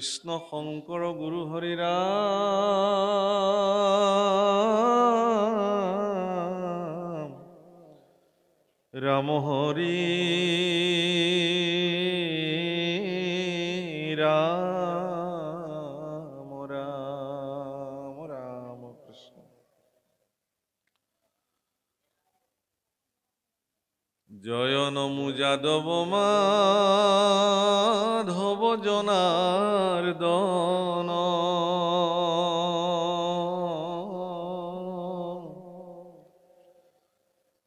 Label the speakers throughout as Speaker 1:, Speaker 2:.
Speaker 1: কৃষ্ণ শংকৰ গুৰু হৰি ৰাম ৰাম হৰি ৰাম ৰাম ৰাম কৃষ্ণ। জয় নমো যাদৱ মাধৱ জনাৰ্দন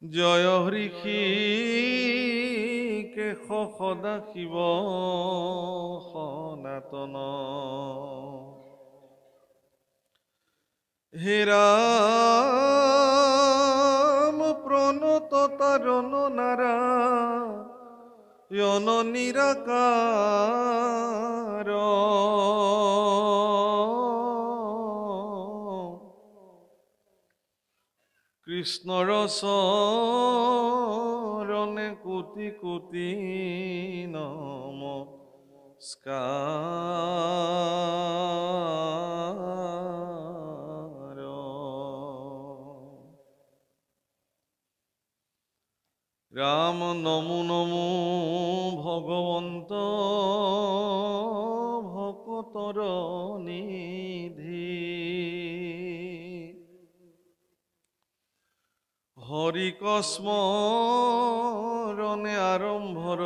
Speaker 1: জয় হৃষিকেশ সদা শিৱ সনাতন হে ৰাম প্ৰণত তাৰণ নাৰায়ণ নিৰাকাৰ কৃষ্ণৰ চৰণে কোটি কোটি নমস্কাৰ। ৰাম নমো নমো ভগৱন্ত ভকতৰ নিধি হৰি কস্মৰণে আৰম্ভৰ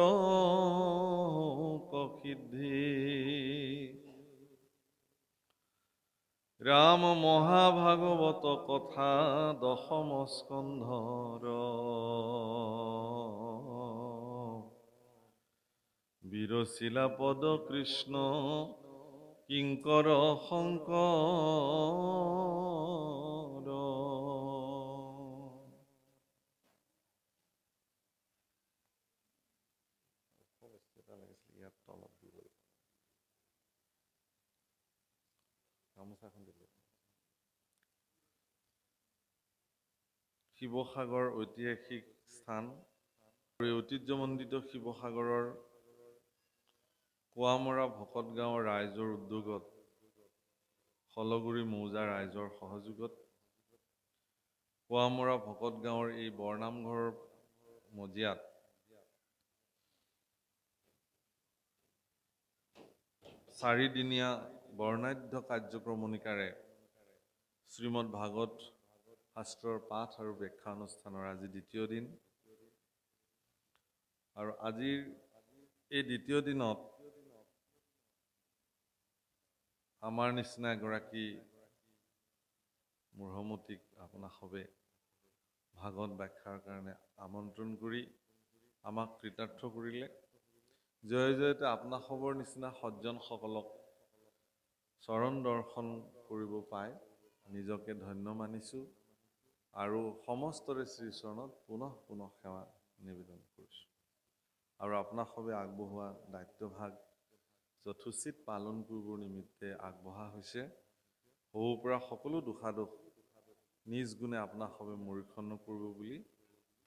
Speaker 1: সিদ্ধি ৰাম মহাভাগৱত কথা দশম স্কন্ধৰ বিৰচিলা পদ কৃষ্ণ কিংকৰ শংকৰ। শিৱসাগৰ ঐতিহাসিক স্থান। ঐতিহ্যমণ্ডিত শিৱসাগৰৰ কোৱামৰা ভকত গাঁৱৰ ৰাইজৰ উদ্যোগত শলগুৰি মৌজা ৰাইজৰ সহযোগত কোৱামৰা ভকত গাঁৱৰ এই বৰনামঘৰৰ মজিয়াত চাৰিদিনীয়া বৰ্ণাঢ্য কাৰ্যক্ৰমণিকাৰে শ্ৰীমদ ভাগৱত শাস্ত্ৰৰ পাঠ আৰু ব্যাখ্যা অনুষ্ঠানৰ আজি দ্বিতীয় দিন। আৰু আজিৰ এই দ্বিতীয় দিনত আমাৰ নিচিনা এগৰাকী মূঢ়মতীক আপোনাসৱে ভাগৱত ব্যাখ্যাৰ কাৰণে আমন্ত্ৰণ কৰি আমাক কৃতাৰ্থ কৰিলে। জয় জয়তে আপোনাসৱৰ নিচিনা সজ্জনসকলক চৰণ দৰ্শন কৰিব পাই নিজকে ধন্য মানিছোঁ আৰু সমস্তৰে শ্ৰীচৰণত পুনঃ পুনঃ সেৱা নিবেদন কৰিছোঁ। আৰু আপোনাসৱে আগবঢ়োৱা দায়িত্বভাগ যথোচিত পালন কৰিবৰ নিমিত্তে আগবঢ়া হৈছে। হ'ব পৰা সকলো দোষাদোষ নিজ গুণে আপোনাসৱে মৰিক্ষণ কৰিব বুলি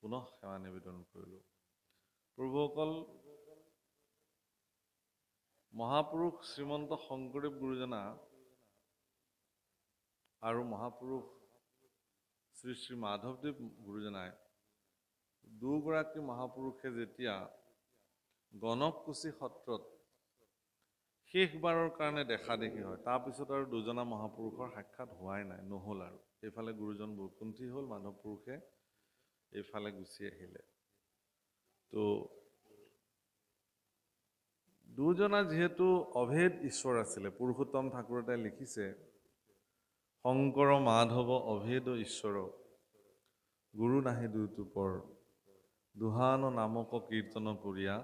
Speaker 1: পুনঃ সেৱা নিবেদন কৰিলোঁ। প্ৰভুসকল, মহাপুৰুষ শ্ৰীমন্ত শংকৰদেৱ গুৰুজনা আৰু মহাপুৰুষ শ্ৰী শ্ৰী মাধৱদেৱ গুৰুজনাই দুগৰাকী মহাপুৰুষে যেতিয়া গণককুছি সত্ৰত শেষবাৰৰ কাৰণে দেখা দেখি হয়, তাৰপিছত আৰু দুজনা মহাপুৰুষৰ সাক্ষাৎ হোৱাই নাই, নহ'ল। আৰু এইফালে গুৰুজন বৈকুণ্ঠী হ'ল, মাধৱ পুৰুষে এইফালে গুচি আহিলে। তো দুজনা যিহেতু অভেদ ঈশ্বৰ আছিলে, পুৰুষোত্তম ঠাকুৰতাই লিখিছে শংকৰ মাধৱ অভেদ ঈশ্বৰ গুৰু নাহি দুইটোপৰ দুহান নামক কীৰ্তন কৰিয়া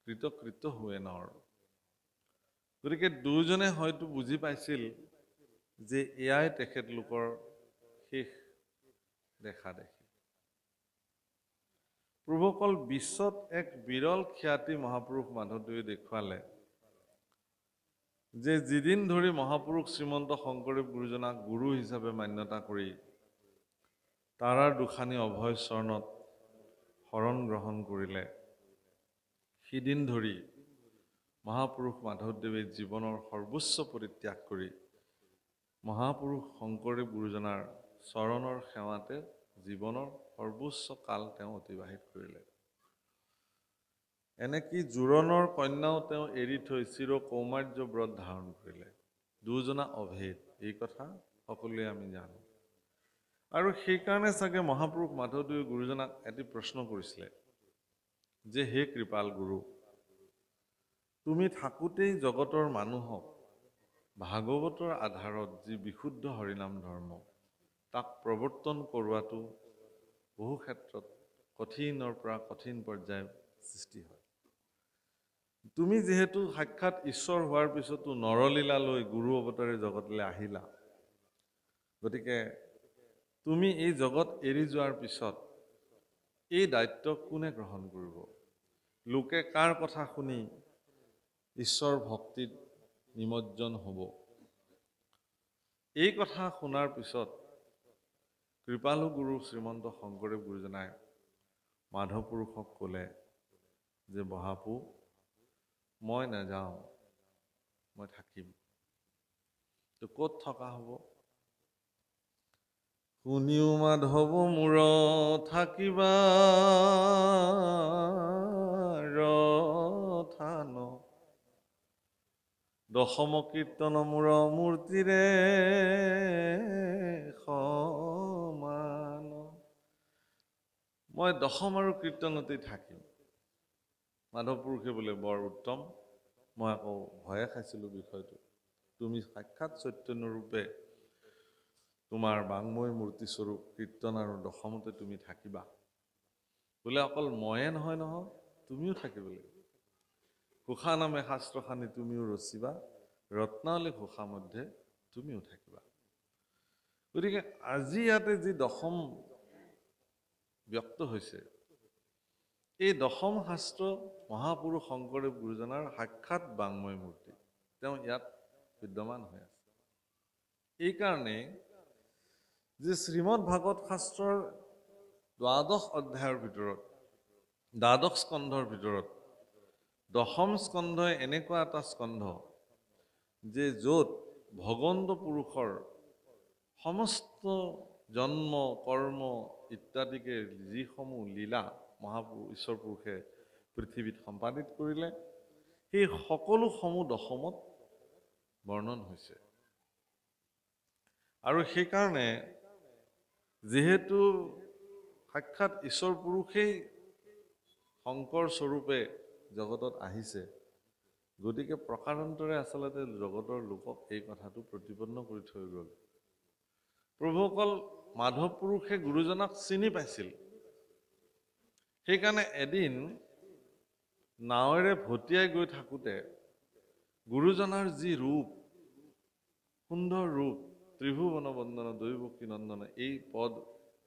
Speaker 1: কৃতকৃত হোৱে নৰ। গতিকে দুজনে হয়তো বুজি পাইছিল যে এয়াই তেখেতলোকৰ শেষ দেখা দেখি। প্ৰভুসকল, বিশ্বত এক বিৰল খ্যাতি মহাপুৰুষ মাধৱদেৱে দেখুৱালে যে যিদিন ধৰি মহাপুৰুষ শ্ৰীমন্ত শংকৰদেৱ গুৰুজনাক গুৰু হিচাপে মান্যতা কৰি তাৰাৰ দুখানি অভয় চৰণত শৰণ গ্ৰহণ কৰিলে, সিদিন ধৰি মহাপুৰুষ মাধৱদেৱে জীৱনৰ সৰ্বোচ্চ পৰিত্যাগ কৰি মহাপুৰুষ শংকৰদেৱ গুৰুজনাৰ চৰণৰ সেৱাতে জীৱনৰ সৰ্বোচ্চ কাল তেওঁ অতিবাহিত কৰিলে। এনেকি জোৰণৰ কন্যাও তেওঁ এৰি থৈ চিৰ কৌমাৰ্য ব্ৰত ধাৰণ কৰিলে। দুজনা অভেদ, এই কথা সকলোৱে আমি জানো। আৰু সেইকাৰণে চাগে মহাপুৰুষ মাধৱদেৱে গুৰুজনাক এটি প্ৰশ্ন কৰিছিলে যে, হে কৃপাল গুৰু, তুমি থাকোঁতেই জগতৰ মানুহক ভাগৱতৰ আধাৰত যি বিশুদ্ধ হৰিনাম ধৰ্ম তাক প্ৰৱৰ্তন কৰোৱাটো বহু ক্ষেত্ৰত কঠিনৰ পৰা কঠিন পৰ্যায়ৰ সৃষ্টি হয়। তুমি যিহেতু সাক্ষাৎ ঈশ্বৰ হোৱাৰ পিছতো নৰলীলালৈ গুৰু অৱতাৰে জগতলৈ আহিলা, গতিকে তুমি এই জগত এৰি যোৱাৰ পিছত এই দায়িত্ব কোনে গ্ৰহণ কৰিব? লোকে কাৰ কথা শুনি ঈশ্বৰ ভক্তিত নিমজ্জন হ'ব? এই কথা শুনাৰ পিছত কৃপালু গুৰু শ্ৰীমন্ত শংকৰদেৱ গুৰুজনাই মাধৱ পুৰুষক ক'লে যে, বহাপু, মই নাযাওঁ, মই থাকিম। তো ক'ত থকা হ'ব? শুনিও মাধৱ মূৰ থাকিবা ৰথান, দশম কীৰ্তন মূৰ মূৰ্তিৰে সমান। মই দশম আৰু কীৰ্তনতেই থাকিম। মাধৱ পুৰুষে বোলে বৰ উত্তম। মই আকৌ ভয়ে খাইছিলোঁ বিষয়টো। তুমি সাক্ষাৎ চৈতন্যৰূপে তোমাৰ বাংময় মূৰ্তিস্বৰূপ কীৰ্তন আৰু দশমতে তুমি থাকিবা। বোলে অকল ময়ে নহয়, তুমিও থাকিব লাগিব। ঘোষা নামে শাস্ত্ৰখানি তুমিও ৰচিবা, ৰত্নাৱলী ঘোষা মধ্যে তুমিও থাকিবা। গতিকে আজি ইয়াতে যি দশম ব্যক্ত হৈছে, এই দশম শাস্ত্ৰ মহাপুৰুষ শংকৰদেৱ গুৰুজনাৰ সাক্ষাৎ বাংময় মূৰ্তি, তেওঁ ইয়াত বিদ্যমান হৈ আছে। এইকাৰণে যে শ্ৰীমদ ভাগৱত শাস্ত্ৰৰ দ্বাদশ অধ্যায়ৰ ভিতৰত, দ্বাদশ স্কন্ধৰ ভিতৰত দশম স্কন্ধই এনেকুৱা এটা স্কন্ধ যে য'ত ভগৱন্ত পুৰুষৰ সমস্ত জন্ম কৰ্ম ইত্যাদিকে যিসমূহ লীলা মহাপুৰুষ ঈশ্বৰ পুৰুষে পৃথিৱীত সম্পাদিত কৰিলে, সেই সকলোসমূহ দশমত বৰ্ণন হৈছে। আৰু সেইকাৰণে যিহেতু সাক্ষাৎ ঈশ্বৰ পুৰুষেই শংকৰ স্বৰূপে জগতত আহিছে, গতিকে প্ৰকাৰান্তৰে আচলতে জগতৰ লোকক এই কথাটো প্ৰতিপন্ন কৰি থৈ গ'ল। প্ৰভুসকল মাধৱ পুৰুষে গুৰুজনাক চিনি পাইছিল। সেইকাৰণে এদিন নাৱেৰে ভটিয়াই গৈ থাকোঁতে গুৰুজনাৰ যি ৰূপ, সুন্দৰ ৰূপ, ত্ৰিভুৱন বন্দন দৈৱকী নন্দন, এই পদ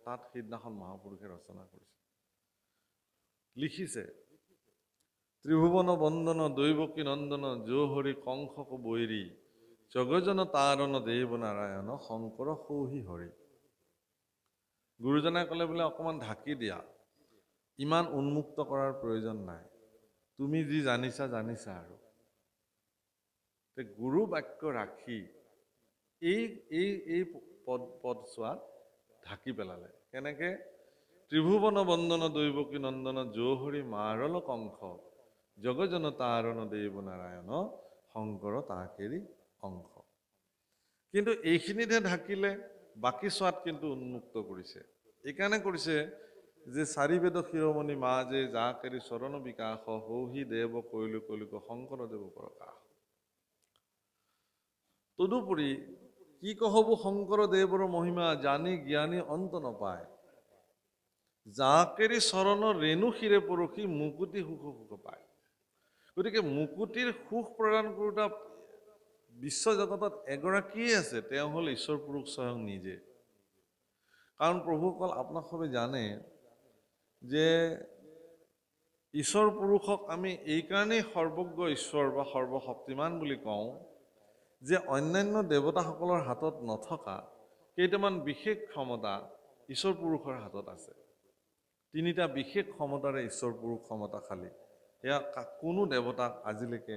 Speaker 1: তাত সেইদিনাখন মহাপুৰুষে ৰচনা কৰিছে, লিখিছে। ত্ৰিভুৱন বন্দন দৈৱকী নন্দন জোহৰি কংসক বৈৰী, জগজন তাৰণ দেৱ নাৰায়ণ শংকৰ সৌহি হৰি। গুৰুজনাই ক'লে বোলে অকণমান ঢাকি দিয়া, ইমান উন্মুক্ত কৰাৰ প্ৰয়োজন নাই, তুমি যি জানিছা জানিছা। আৰু গুৰু বাক্য ৰাখি এই পদছোৱাত ঢাকি পেলালে। কেনেকে? ত্ৰিভুৱন বন্দন দৈৱকী নন্দন জোহৰি মাৰল কংস, জগজন তাৰণ দেৱ নাৰায়ণ শংকৰ তাকেৰি অংশ। কিন্তু এইখিনিতহে ঢাকিলে, বাকী চোৱাত কিন্তু উন্মুক্ত কৰিছে। এইকাৰণে কৰিছে যে চাৰিবেদ শিৰোমণি মা যে যাকেৰি চৰণ বিকাশ, সৌহি দেৱ কৈলো কৈলোক শংকৰ দেৱ প্ৰকাশ। তদুপৰি কি কহব শংকৰ দেৱৰ মহিমা, জানি জ্ঞানী অন্ত নপায়, যাকেৰি চৰণ ৰেণু শিৰে পৰখি মুকুতি সুখ সুখ পায়। গতিকে মুকুতিৰ সুখ প্ৰদান কৰোঁতা বিশ্ব জগতত এগৰাকীয়ে আছে, তেওঁ হ'ল ঈশ্বৰ পুৰুষ স্বয়ং নিজে। কাৰণ প্ৰভুসকল আপোনাক সবে জানে যে ঈশ্বৰ পুৰুষক আমি এইকাৰণেই সৰ্বজ্ঞ ঈশ্বৰ বা সৰ্বশক্তিমান বুলি কওঁ যে অন্যান্য দেৱতাসকলৰ হাতত নথকা কেইটামান বিশেষ ক্ষমতা ঈশ্বৰ পুৰুষৰ হাতত আছে। তিনিটা বিশেষ ক্ষমতাৰে ঈশ্বৰ পুৰুষ ক্ষমতাশালী। এয়া কোনো দেৱতাক আজিলৈকে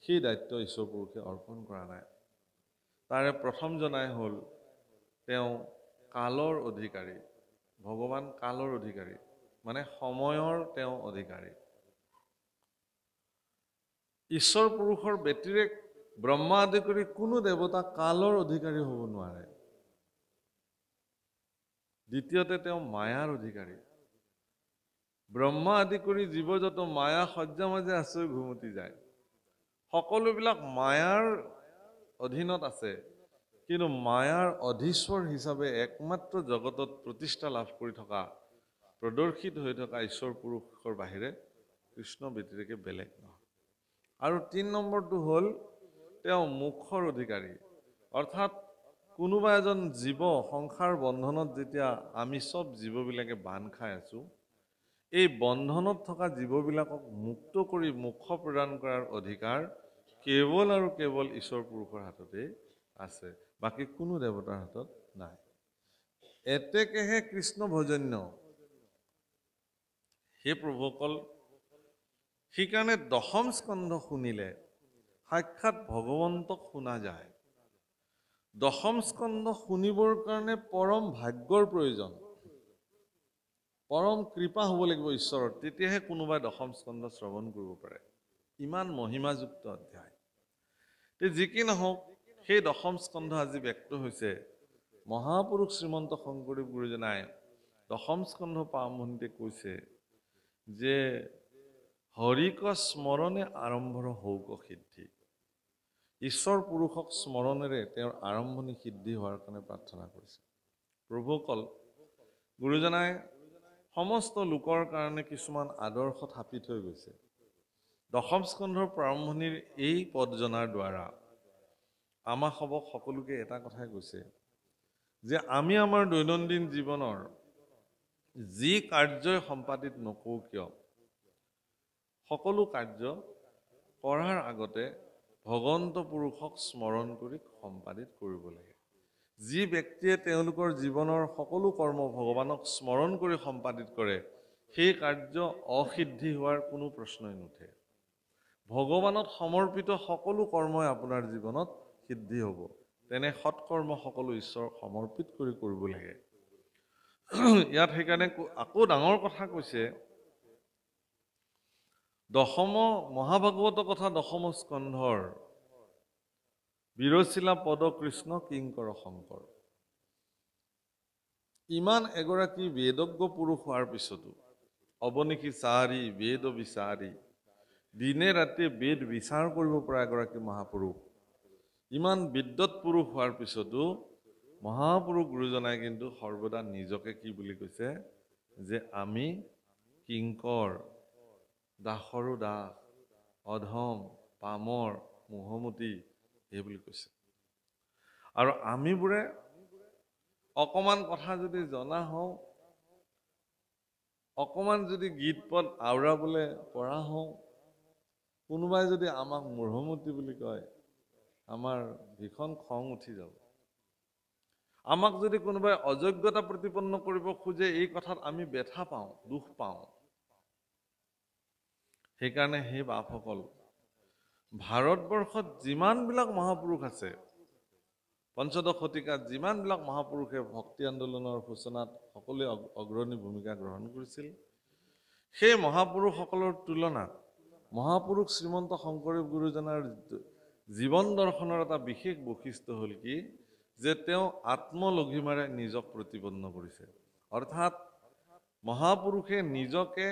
Speaker 1: সেই দায়িত্ব ঈশ্বৰ পুৰুষে অৰ্পণ কৰা নাই। তাৰে প্ৰথম জনাই হ'ল তেওঁ কালৰ অধিকাৰী। ভগৱান কালৰ অধিকাৰী, মানে সময়ৰ তেওঁ অধিকাৰী। ঈশ্বৰ পুৰুষৰ ব্যতিৰেক ব্ৰহ্মা আদি কৰি কোনো দেৱতা কালৰ অধিকাৰী হ'ব নোৱাৰে। দ্বিতীয়তে তেওঁ মায়াৰ অধিকাৰী। ব্ৰহ্মা আদি কৰি জীৱ-জগত মায়া সজ্জা মাজে আশ্ৰয় ঘুমতি যায়। সকলোবিলাক মায়াৰ অধীনত আছে, কিন্তু মায়াৰ অধীশ্বৰ হিচাপে একমাত্ৰ জগতত প্ৰতিষ্ঠা লাভ কৰি থকা, প্ৰদৰ্শিত হৈ থকা ঈশ্বৰ পুৰুষৰ বাহিৰে কৃষ্ণ ব্যতিৰেকে বেলেগ নহয়। আৰু ৩ নম্বৰটো হ'ল তেওঁ মোক্ষৰ অধিকাৰী। অৰ্থাৎ কোনোবা এজন জীৱ সংসাৰ বন্ধনত যেতিয়া আমি চব জীৱবিলাকে বান্ধ খাই আছোঁ, এই বন্ধনত থকা জীৱবিলাকক মুক্ত কৰি মোক্ষ প্ৰদান কৰাৰ অধিকাৰ কেৱল আৰু কেৱল ঈশ্বৰ পুৰুষৰ হাততেই আছে, বাকী কোনো দেৱতাৰ হাতত নাই। এতেকেহে কৃষ্ণ ভজন্য। সেই প্ৰভুসকল, সেইকাৰণে দশম স্কন্ধ শুনিলে সাক্ষাৎ ভগৱন্তক শুনা যায়। দশম স্কন্ধ শুনিবৰ কাৰণে পৰম ভাগ্যৰ প্ৰয়োজন, পৰম কৃপা হ'ব লাগিব ঈশ্বৰৰ, তেতিয়াহে কোনোবাই দশম স্কন্ধ শ্ৰৱণ কৰিব পাৰে। ইমান মহিমাযুক্ত অধ্যায়। যি কি নহওক, সেই দশম স্কন্ধ আজি ব্যক্ত হৈছে। মহাপুৰুষ শ্ৰীমন্ত শংকৰদেৱ গুৰুজনাই দশম স্কন্ধ আৰম্ভণিতে কৈছে যে হৰিক স্মৰণে আৰম্ভৰ হৌক সিদ্ধি। ঈশ্বৰ পুৰুষক স্মৰণেৰে তেওঁৰ আৰম্ভণি সিদ্ধি হোৱাৰ কাৰণে প্ৰাৰ্থনা কৰিছে। প্ৰভুসকল, গুৰুজনাই সমস্ত লোকৰ কাৰণে কিছুমান আদৰ্শ থাপি থৈ গৈছে। দশম স্কন্ধৰ প্ৰাৰম্ভণিৰ এই পদ জনাৰ দ্বাৰা আমাক সকলোকে এটা কথাই কৈছে যে আমি আমাৰ দৈনন্দিন জীৱনৰ যি কাৰ্যই সম্পাদিত নকৰোঁ কিয়, সকলো কাৰ্য কৰাৰ আগতে ভগৱন্ত পুৰুষক স্মৰণ কৰি সম্পাদিত কৰিব লাগে। যি ব্যক্তিয়ে তেওঁলোকৰ জীৱনৰ সকলো কৰ্ম ভগৱানক স্মৰণ কৰি সম্পাদিত কৰে, সেই কাৰ্য অসিদ্ধি হোৱাৰ কোনো প্ৰশ্নই নুঠে। ভগৱানত সমৰ্পিত সকলো কৰ্মই আপোনাৰ জীৱনত সিদ্ধি হ'ব। তেনে সৎকৰ্ম সকলো ঈশ্বৰক সমৰ্পিত কৰি কৰিব লাগে। ইয়াত সেইকাৰণে আকৌ ডাঙৰ কথা কৈছে, দশম মহাভাগৱত কথা দশম স্কন্ধৰ বিৰচিলা পদ কৃষ্ণ কিংকৰ শংকৰ। ইমান এগৰাকী বেদজ্ঞ পুৰুষ হোৱাৰ পিছতো অৱনিশি চাৰি বেদ বিচাৰি দিনে ৰাতি বেদ বিচাৰ কৰিব পৰা এগৰাকী মহাপুৰুষ, ইমান বিদ্যৎ পুৰুষ হোৱাৰ পিছতো মহাপুৰুষ গুৰুজনাই কিন্তু সৰ্বদা নিজকে কি বুলি কৈছে যে আমি কিংকৰ, দাসৰো দাস, অধম, পামৰ, মোহমতী এই বুলি কৈছে। আৰু আমিবোৰে অকমান কথা যদি জনা হওঁ, অকমান যদি গীত পদ আওৰাবলৈ পৰা হওঁ, কোনোবাই যদি আমাক মোহমতী বুলি কয়, আমাৰ ভীষণ খং উঠি যাব। আমাক যদি কোনোবাই অযোগ্যতা প্ৰতিপন্ন কৰিব খোজে, এই কথাত আমি ব্যথা পাওঁ, দুখ পাওঁ। সেইকাৰণে সেই বাপসকল, ভাৰতবৰ্ষত যিমানবিলাক মহাপুৰুষ আছে, পঞ্চদশ শতিকাত যিমানবিলাক মহাপুৰুষে ভক্তি আন্দোলনৰ সূচনাত সকলোৱে অগ্ৰণী ভূমিকা গ্ৰহণ কৰিছিল, সেই মহাপুৰুষসকলৰ তুলনাত মহাপুৰুষ শ্ৰীমন্ত শংকৰদেৱ গুৰুজনাৰ জীৱন দৰ্শনৰ এটা বিশেষ বৈশিষ্ট্য হ'ল কি, যে তেওঁ আত্মলঘিমাৰে নিজক প্ৰতিপন্ন কৰিছে। অৰ্থাৎ মহাপুৰুষে নিজকে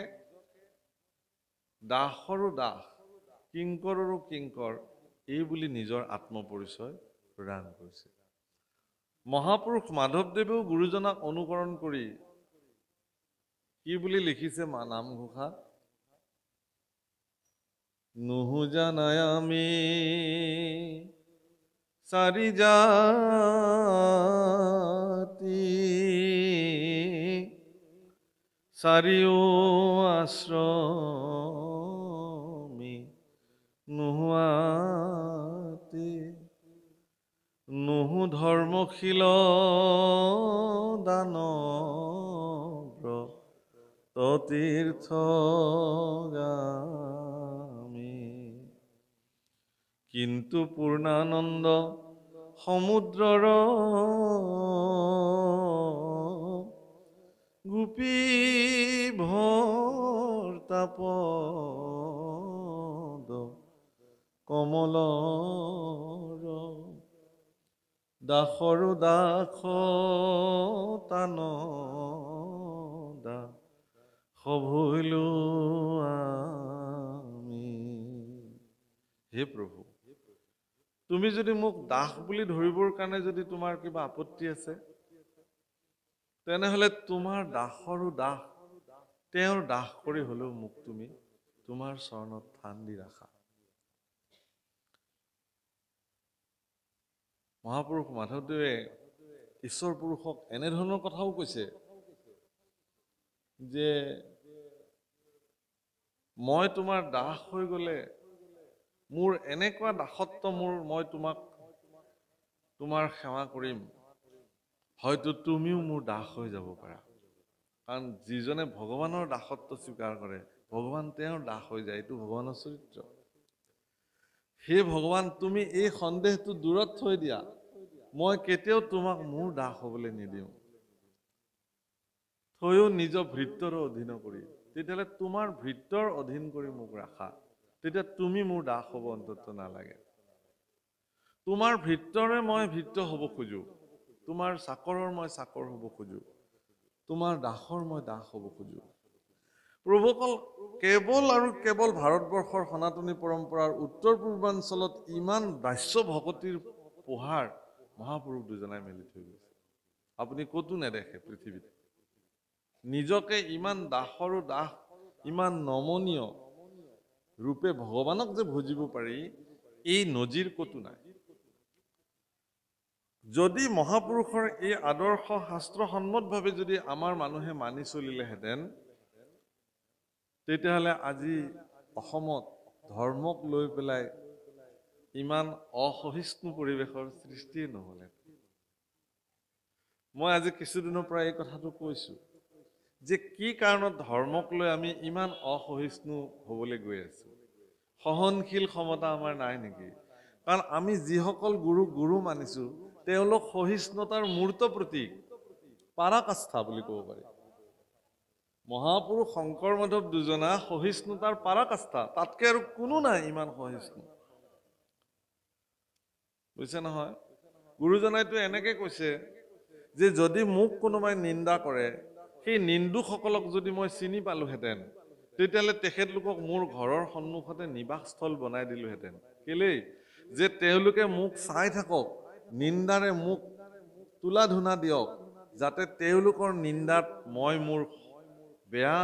Speaker 1: দাসৰো দাস, কিংকৰৰো কিংকৰ এই বুলি নিজৰ আত্মপৰিচয় প্ৰদান কৰিছে। মহাপুৰুষ মাধৱদেৱেও গুৰুজনাক অনুকৰণ কৰি কি বুলি লিখিছে নামঘোষাত, নুহুজানাই আমি চাৰি জাতি, চাৰিও আশ্ৰমী নোহোৱাতি, নুহু ধৰ্মশীল দানব্ৰ তীৰ্থগামী। কিন্তু পূৰ্ণানন্দ সমুদ্ৰৰ গোপী ভৰ্তাপদ কমলৰ দাসৰো দাস তানদা সভৈলো আমি। হে প্ৰভু, তুমি যদি মোক দাস বুলি ধৰিবৰ কাৰণে যদি তোমাৰ কিবা আপত্তি আছে, তেনেহলে তোমাৰ দাসৰো দাস, তেওঁৰ দাস কৰি হলেও মোক তুমি তোমাৰ চৰণত স্থান দি ৰাখা। মহাপুৰুষ মাধৱদেৱে ঈশ্বৰ পুৰুষক এনেধৰণৰ কথাও কৈছে যে মই তোমাৰ দাস হৈ গলে মোৰ এনেকুৱা দাসত্ব মই তোমাক তোমাৰ সেৱা কৰিম, হয়তো তুমিও মোৰ দাস হৈ যাব পাৰা। কাৰণ যিজনে ভগৱানৰ দাসত্ব স্বীকাৰ কৰে, ভগৱান তেওঁৰ দাস হৈ যায়। এইটো ভগৱানৰ চৰিত্ৰ। হে ভগৱান, তুমি এই সন্দেহটো দূৰত থৈ দিয়া, মই কেতিয়াও তোমাক মোৰ দাস হবলৈ নিদিওঁ। থৈও নিজৰ ভৃত্যৰ অধীন কৰি, তেতিয়াহ'লে তোমাৰ ভৃত্যৰ অধীন কৰি মোক ৰাখা, তেতিয়া তুমি মোৰ দাস হ'ব অন্তত নালাগে। তোমাৰ ভৃত্যৰে মই ভৃত্য হ'ব খোজো, তোমাৰ চাকৰৰ মই চাকৰ হ'ব খোজো, তোমাৰ দাসৰ মই দাস হ'ব খোজো। প্ৰভুসকল, কেৱল আৰু কেৱল ভাৰতবৰ্ষৰ সনাতনী পৰম্পৰাৰ উত্তৰ পূৰ্বাঞ্চলত ইমান দাস্য ভকতিৰ পোহাৰ মহাপুৰুষ দুজনাই মেলি থৈ গৈছে। আপুনি ক'তো নেদেখে পৃথিৱীত। নিজকে ইমান দাসৰো দাস, ইমান নমনীয় ৰূপে ভগৱানক যে ভজিব পাৰি, এই নজিৰ ক'তো নাই। যদি মহাপুৰুষৰ এই আদৰ্শ শাস্ত্ৰসন্মতভাৱে যদি আমাৰ মানুহে মানি চলিলেহেঁতেন, তেতিয়াহ'লে আজি অসমত ধৰ্মক লৈ পেলাই ইমান অসহিষ্ণু পৰিৱেশৰ সৃষ্টিয়ে নহ'লে। মই আজি কিছুদিনৰ পৰা এই কথাটো কৈছো যে কি কাৰণত ধৰ্মক লৈ আমি ইমান অসহিষ্ণু হ'বলৈ গৈ আছো। সহনশীল ক্ষমতা আমাৰ নাই নেকি? কাৰণ আমি যিসকল গুৰু মানিছো, তেওঁলোক সহিষ্ণুতাৰ মূৰ্ত প্ৰতীক, পাৰাকাষ্ঠা বুলি ক'ব পাৰি। মহাপুৰুষ শংকৰ মাধৱ দুজনা সহিষ্ণুতাৰ পাৰাকাষ্ঠা, তাতকে আৰু কোনো নাই ইমান সহিষ্ণু। বুজিছে নহয়? গুৰুজনাইতো এনেকে কৈছে যে যদি মোক কোনোবাই নিন্দা কৰে, সেই নিন্দুকসকলক যদি মই চিনি পালোহেঁতেন, তেতিয়াহ'লে তেখেতলোকক মোৰ ঘৰৰ সন্মুখতে নিবাসস্থল বনাই দিলোহেঁতেন। কেলেই? যে তেওঁলোকে মোক চাই থাকক, নিন্দাৰে মোক তুলা ধুনা দিয়ক, যাতে তেওঁলোকৰ নিন্দাত মই মোৰ বেয়া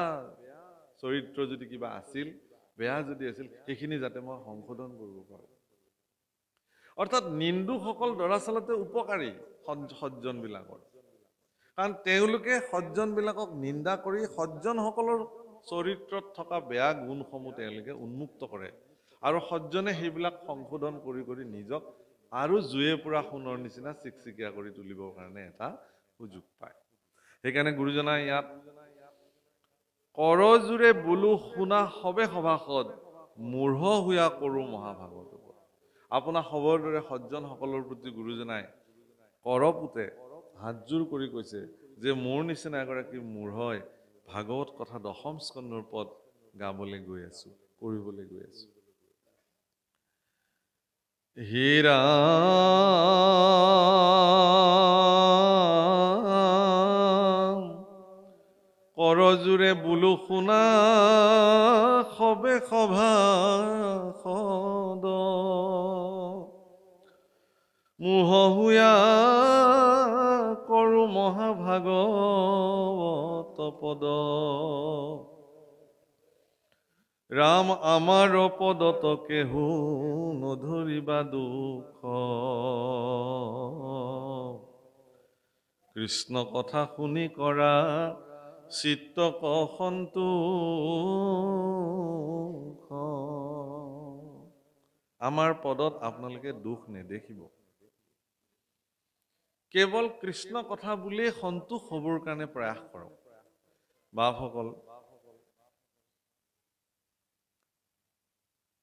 Speaker 1: চৰিত্ৰ যদি কিবা আছিল, বেয়া যদি আছিল, সেইখিনি যাতে মই সংশোধন কৰিব পাৰোঁ। অৰ্থাৎ নিন্দুকসকল দৰাচলতে উপকাৰী সজ্জনবিলাকৰ। কাৰণ তেওঁলোকে সজ্জনবিলাকক নিন্দা কৰি সজ্জনসকলৰ চৰিত্ৰত থকা বেয়া গুণসমূহ তেওঁলোকে উন্মুক্ত কৰে, আৰু সজ্জনে সেইবিলাক সংশোধন কৰি কৰি নিজক আৰু জুয়ে পুৰা সোণৰ নিচিনা চিকচিকীয়া কৰি তুলিবৰ কাৰণে এটা সুযোগ পায়। সেইকাৰণে গুৰুজনাই ইয়াত কৰজোৰে বোলো শুনা সবে সভাসদ, মূঢ় হুয়া কৰো মহাভাগৱত। আপোনাৰ সবৰ দৰে সজ্জনসকলৰ প্ৰতি গুৰুজনাই কৰপুতে হাতযোৰ কৰি কৈছে যে মোৰ নিচিনা এগৰাকী মূঢ়ই ভাগৱত কথা 10ম স্কন্ধৰ পদ গাবলৈ গৈ আছো, কৰিবলৈ গৈ আছো। হে ৰাম, কৰজোৰে বোলো শুনা সবে সভাসদ, মূঢ় হুয়া কৰো মহাভাগৱত পদ। ৰাম আমাৰ পদত কেহু নধৰিবা দুখ, কৃষ্ণ কথা শুনি কৰা চিত্তক সন্তোষ। আমাৰ পদত আপোনালোকে দুখ নেদেখিব। কেৱল কৃষ্ণ কথা বুলিয়ে সন্তোষ হ'বৰ কাৰণে প্ৰয়াস কৰক। বাপসকল,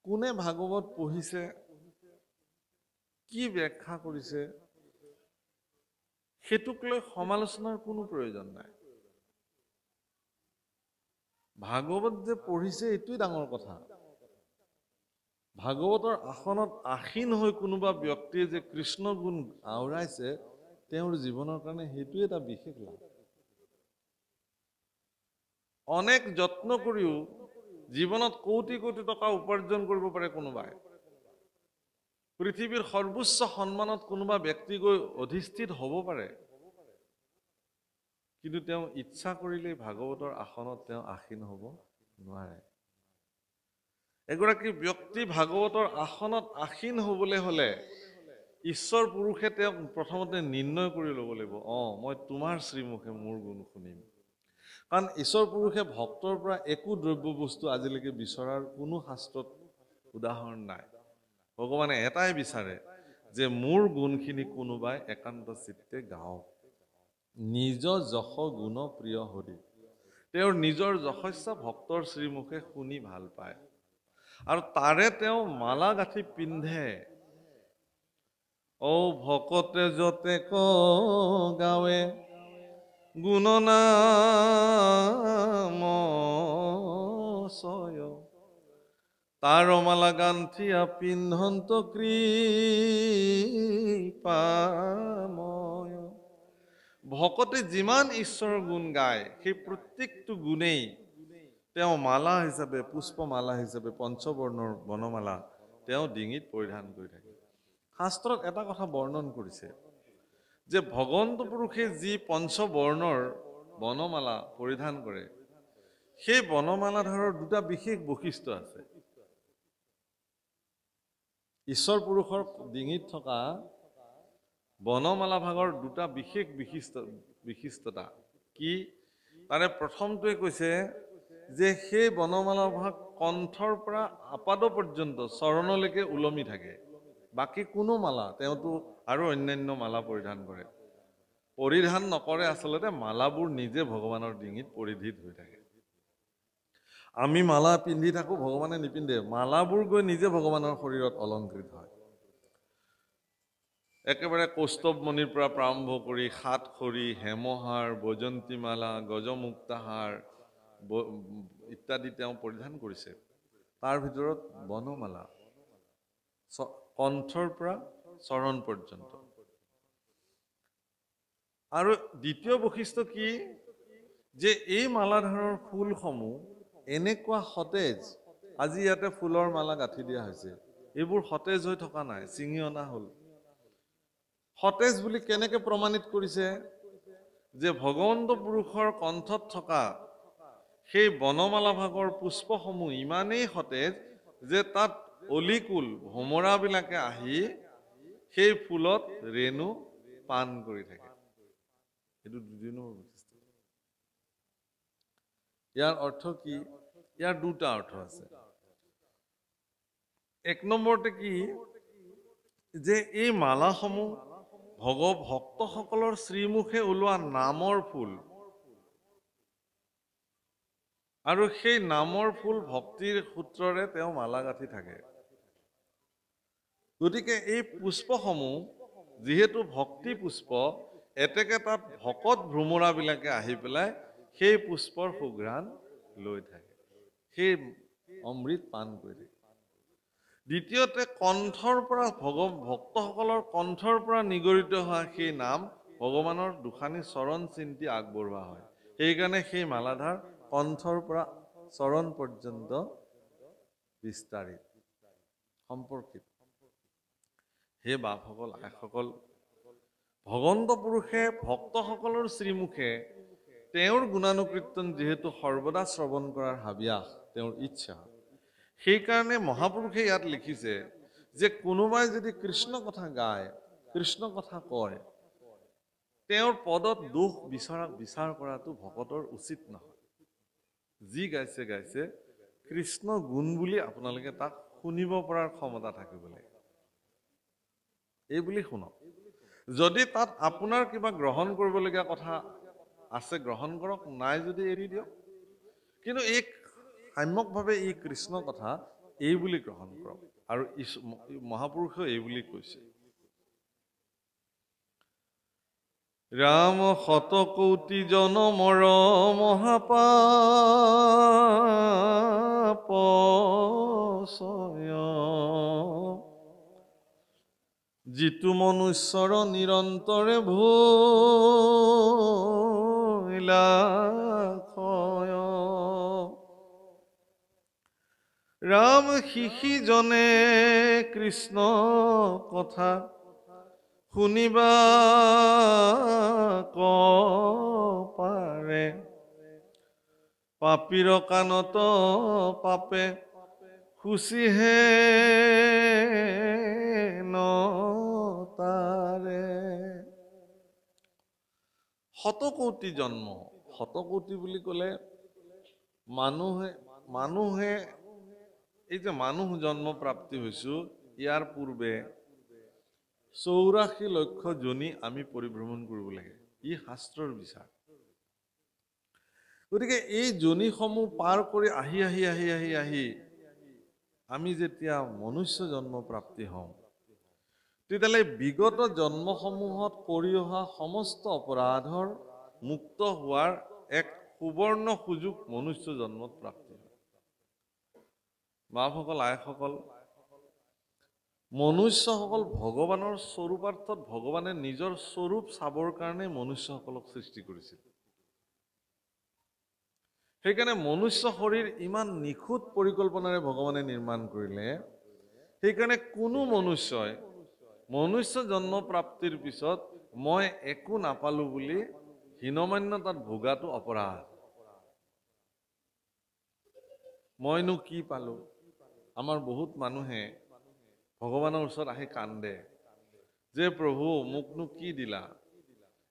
Speaker 1: কোনে ভাগৱত পঢ়িছে কি ব্যাখ্যা কৰিছে সেইটোক লৈ সমালোচনাৰ কোনো প্ৰয়োজন নাই। ভাগৱত যে পঢ়িছে এইটোই ডাঙৰ কথা। ভাগৱতৰ আসনত আসীন হৈ কোনোবা ব্যক্তিয়ে যে কৃষ্ণ গুণ আওৰাইছে তেওঁৰ জীৱনৰ কাৰণে সেইটোৱে এটা বিশেষ লাভ। অনেক যত্ন কৰিও জীৱনত কোটি কোটি টকা উপাৰ্জন কৰিব পাৰে কোনোবাই। পৃথিৱীৰ সৰ্বোচ্চ সন্মানত কোনোবা ব্যক্তি গৈ অধিষ্ঠিত হ'ব পাৰে, কিন্তু তেওঁ ইচ্ছা কৰিলেই ভাগৱতৰ আসনত তেওঁ আসীন হ'ব নোৱাৰে। এগৰাকী ব্যক্তি ভাগৱতৰ আসনত আসীন হ'বলৈ হ'লে ঈশ্বৰ পুৰুষে তেওঁক প্ৰথমতে নিৰ্ণয় কৰি ল'ব লাগিব, মই তোমাৰ শ্ৰীমুখে মোৰ গুণ শুনিম। কাৰণ ঈশ্বৰ পুৰুষে ভক্তৰ পৰা একো দ্ৰব্য বস্তু আজিলৈকে বিচৰাৰ কোনো শাস্ত্ৰত উদাহৰণ নাই। ভগৱানে এটাই বিচাৰে যে মোৰ গুণখিনি কোনোবাই একান্ত চিত্তে গাওক। নিজ যশ গুণ প্ৰিয় হৰি, তেওঁৰ নিজৰ যশস্যা ভক্তৰ শ্ৰীমুখে শুনি ভাল পায় আৰু তাৰে তেওঁ মালা গাঁঠি পিন্ধে। ভকতে যতে গাৱে গুণনাম চয়, তাৰ মালা গান্থিয়া পিন্ধন্ত কৃপাময়। ভকতে যিমান ঈশ্বৰৰ গুণ গায় সেই প্ৰত্যেকটো গুণেই তেওঁ মালা হিচাপে, পুষ্পমালা হিচাপে পঞ্চবৰ্ণৰ বনমালা তেওঁ ডিঙিত পৰিধান কৰি থাকে। শাস্ত্ৰত এটা কথা বৰ্ণন কৰিছে যে ভগৱন্ত পুৰুষে যি পঞ্চবৰ্ণৰ বনমালা পৰিধান কৰে সেই বনমালাধাৰৰ দুটা বিশেষ বৈশিষ্ট্য আছে। ঈশ্বৰ পুৰুষৰ ডিঙিত থকা বনমালা ভাগৰ দুটা বিশেষ বিশিষ্টতা কি? তাৰে প্ৰথমটোৱে কৈছে যে সেই বনমালা ভাগ কণ্ঠৰ পৰা আপাদ পৰ্যন্ত চৰণলৈকে ওলমি থাকে। বাকী কোনো মালা তেওঁতো আৰু অন্যান্য মালা পৰিধান কৰে, পৰিধান নকৰে। আচলতে মালাবোৰ নিজে ভগৱানৰ ডিঙিত পৰিধিত হৈ থাকে। আমি মালা পিন্ধি থাকো, ভগৱানে নিপিন্ধে। মালাবোৰ গৈ নিজে ভগৱানৰ শৰীৰত অলংকৃত হয়। একেবাৰে কৌস্তৱমণিৰ পৰা প্ৰাৰম্ভ কৰি সাতখৰি, হেমহাৰ, বৈজন্তীমালা, গজমুক্তাহাৰ ইত্যাদি তেওঁ পৰিধান কৰিছে। তাৰ ভিতৰত বনমালা কণ্ঠৰ পৰা চৰণ পৰ্যন্ত। আৰু দ্বিতীয় বৈশিষ্ট্য কি? যে এই মালাধাৰৰ ফুলসমূহ এনেকুৱা সতেজ, আজি ইয়াতে ফুলৰ মালা গাঁঠি দিয়া হৈছে, এইবোৰ সতেজ হৈ থকা নাই, ছিঙি অনা হ'ল। সতেজ বুলি কেনেকে প্ৰমাণিত কৰিছে? যে ভগৱন্ত পুৰুষৰ কণ্ঠত থকা সেই বনমালা ভাগৰ পুষ্পসমূহ ইমানেই সতেজ যে তাত অলিকুল ভোমৰাবিলাকে আহি সেই ফুলত ৰেণু পান কৰি থাকে। এইটো দুই নম্বৰ বৈশিষ্ট্য। ইয়াৰ অৰ্থ কি? ইয়াৰ দুটা অৰ্থ আছে। এক নম্বৰতে কি যে এই মালাসমূহ ভক্তসকলৰ শ্ৰীমুখে ওলোৱা নামৰ ফুল, আৰু সেই নামৰ ফুল ভক্তিৰ সূত্ৰৰে তেওঁ মালা গাঁঠি থাকে। গতিকে এই পুষ্পসমূহ যিহেতু ভক্তি পুষ্প, এতেকে তাত ভকত ভ্ৰমৰাবিলাকে আহি পেলাই সেই পুষ্পৰ সুঘ্ৰাণ লৈ থাকে, সেই অমৃত পান কৰি থাকে। দ্বিতীয়তে কণ্ঠৰ পৰা ভক্তসকলৰ কণ্ঠৰ পৰা নিগৰিত হোৱা সেই নাম ভগৱানৰ দুখানি চৰণ চিন্তি আগবঢ়োৱা হয়। সেইকাৰণে সেই মালাধাৰ কণ্ঠৰ পৰা চৰণ পৰ্যন্ত বিস্তাৰিত, সম্পৰ্কিত। হে বাপসকল, আইসকল, ভগৱন্ত পুৰুষে ভক্তসকলৰ শ্ৰীমুখে তেওঁৰ গুণানুকীৰ্তন যিহেতু সৰ্বদা শ্ৰৱণ কৰাৰ হাবিয়াস, তেওঁৰ ইচ্ছা, সেইকাৰণে মহাপুৰুষে ইয়াত লিখিছে যে কোনোবাই যদি কৃষ্ণ কথা গায়, কৃষ্ণ কথা কয়, তেওঁৰ পদত দোষ বিচাৰ কৰাটো ভকতৰ উচিত নহয়। যি গাইছে গাইছে, কৃষ্ণ গুণ বুলি আপোনালোকে তাক শুনিব পৰাৰ ক্ষমতা থাকিব লাগে। এই বুলি শুনক। যদি তাত আপোনাৰ কিবা গ্ৰহণ কৰিবলগীয়া কথা আছে গ্ৰহণ কৰক, নাই যদি এৰি দিয়ক। কিন্তু এই সাম্যকভাৱে এই কৃষ্ণ কথা এই বুলি গ্ৰহণ কৰক। আৰু মহাপুৰুষেও এই বুলি কৈছে। ৰাম শতকোটি জনমৰ মহাপাপ যিটো মনুষ্যৰ নিৰন্তৰে ভুলা ৰাম শিশিজনে কৃষ্ণ কথা শুনিবা পাৰে পাপীৰ কাণত পাপে খুচিহে নতাৰে। শতকোটি জন্ম, শতকোটি বুলি ক'লে মানুহে এই যে মানুহ জন্ম প্ৰাপ্তি হৈছো, ইয়াৰ পূৰ্বে 84 লক্ষ জনী আমি পৰিভ্ৰমণ কৰিব লাগে। ই শাস্ত্ৰৰ বিচাৰ। গতিকে এই জনীসমূহ পাৰ কৰি আহি আমি যেতিয়া মনুষ্য জন্ম প্ৰাপ্তি হওঁ, তেতিয়াহ'লে বিগত জন্মসমূহত কৰি অহা সমস্ত অপৰাধৰ মুক্ত হোৱাৰ এক সুবৰ্ণ সুযোগ মনুষ্য জন্মত প্ৰাপ্তি হয়। বাপসকল, আইসকল, মনুষ্যসকল ভগৱানৰ স্বৰূপাৰ্থত ভগৱানে নিজৰ স্বৰূপ চাবৰ কাৰণে মনুষ্যসকলক সৃষ্টি কৰিছিল। সেইকাৰণে মনুষ্য শৰীৰ ইমান নিখুঁত পৰিকল্পনাৰে ভগৱানে নিৰ্মাণ কৰিলে। সেইকাৰণে কোনো মনুষ্যই মনুষ্য জন্ম প্ৰাপ্তিৰ পিছত মই একো নাপালো বুলি হীনমান্যতাত ভোগাটো অপৰাধ। মইনো কি পালো? আমাৰ বহুত মানুহে ভগৱানৰ ওচৰত আহি কান্দে যে প্ৰভু মোকনো কি দিলা?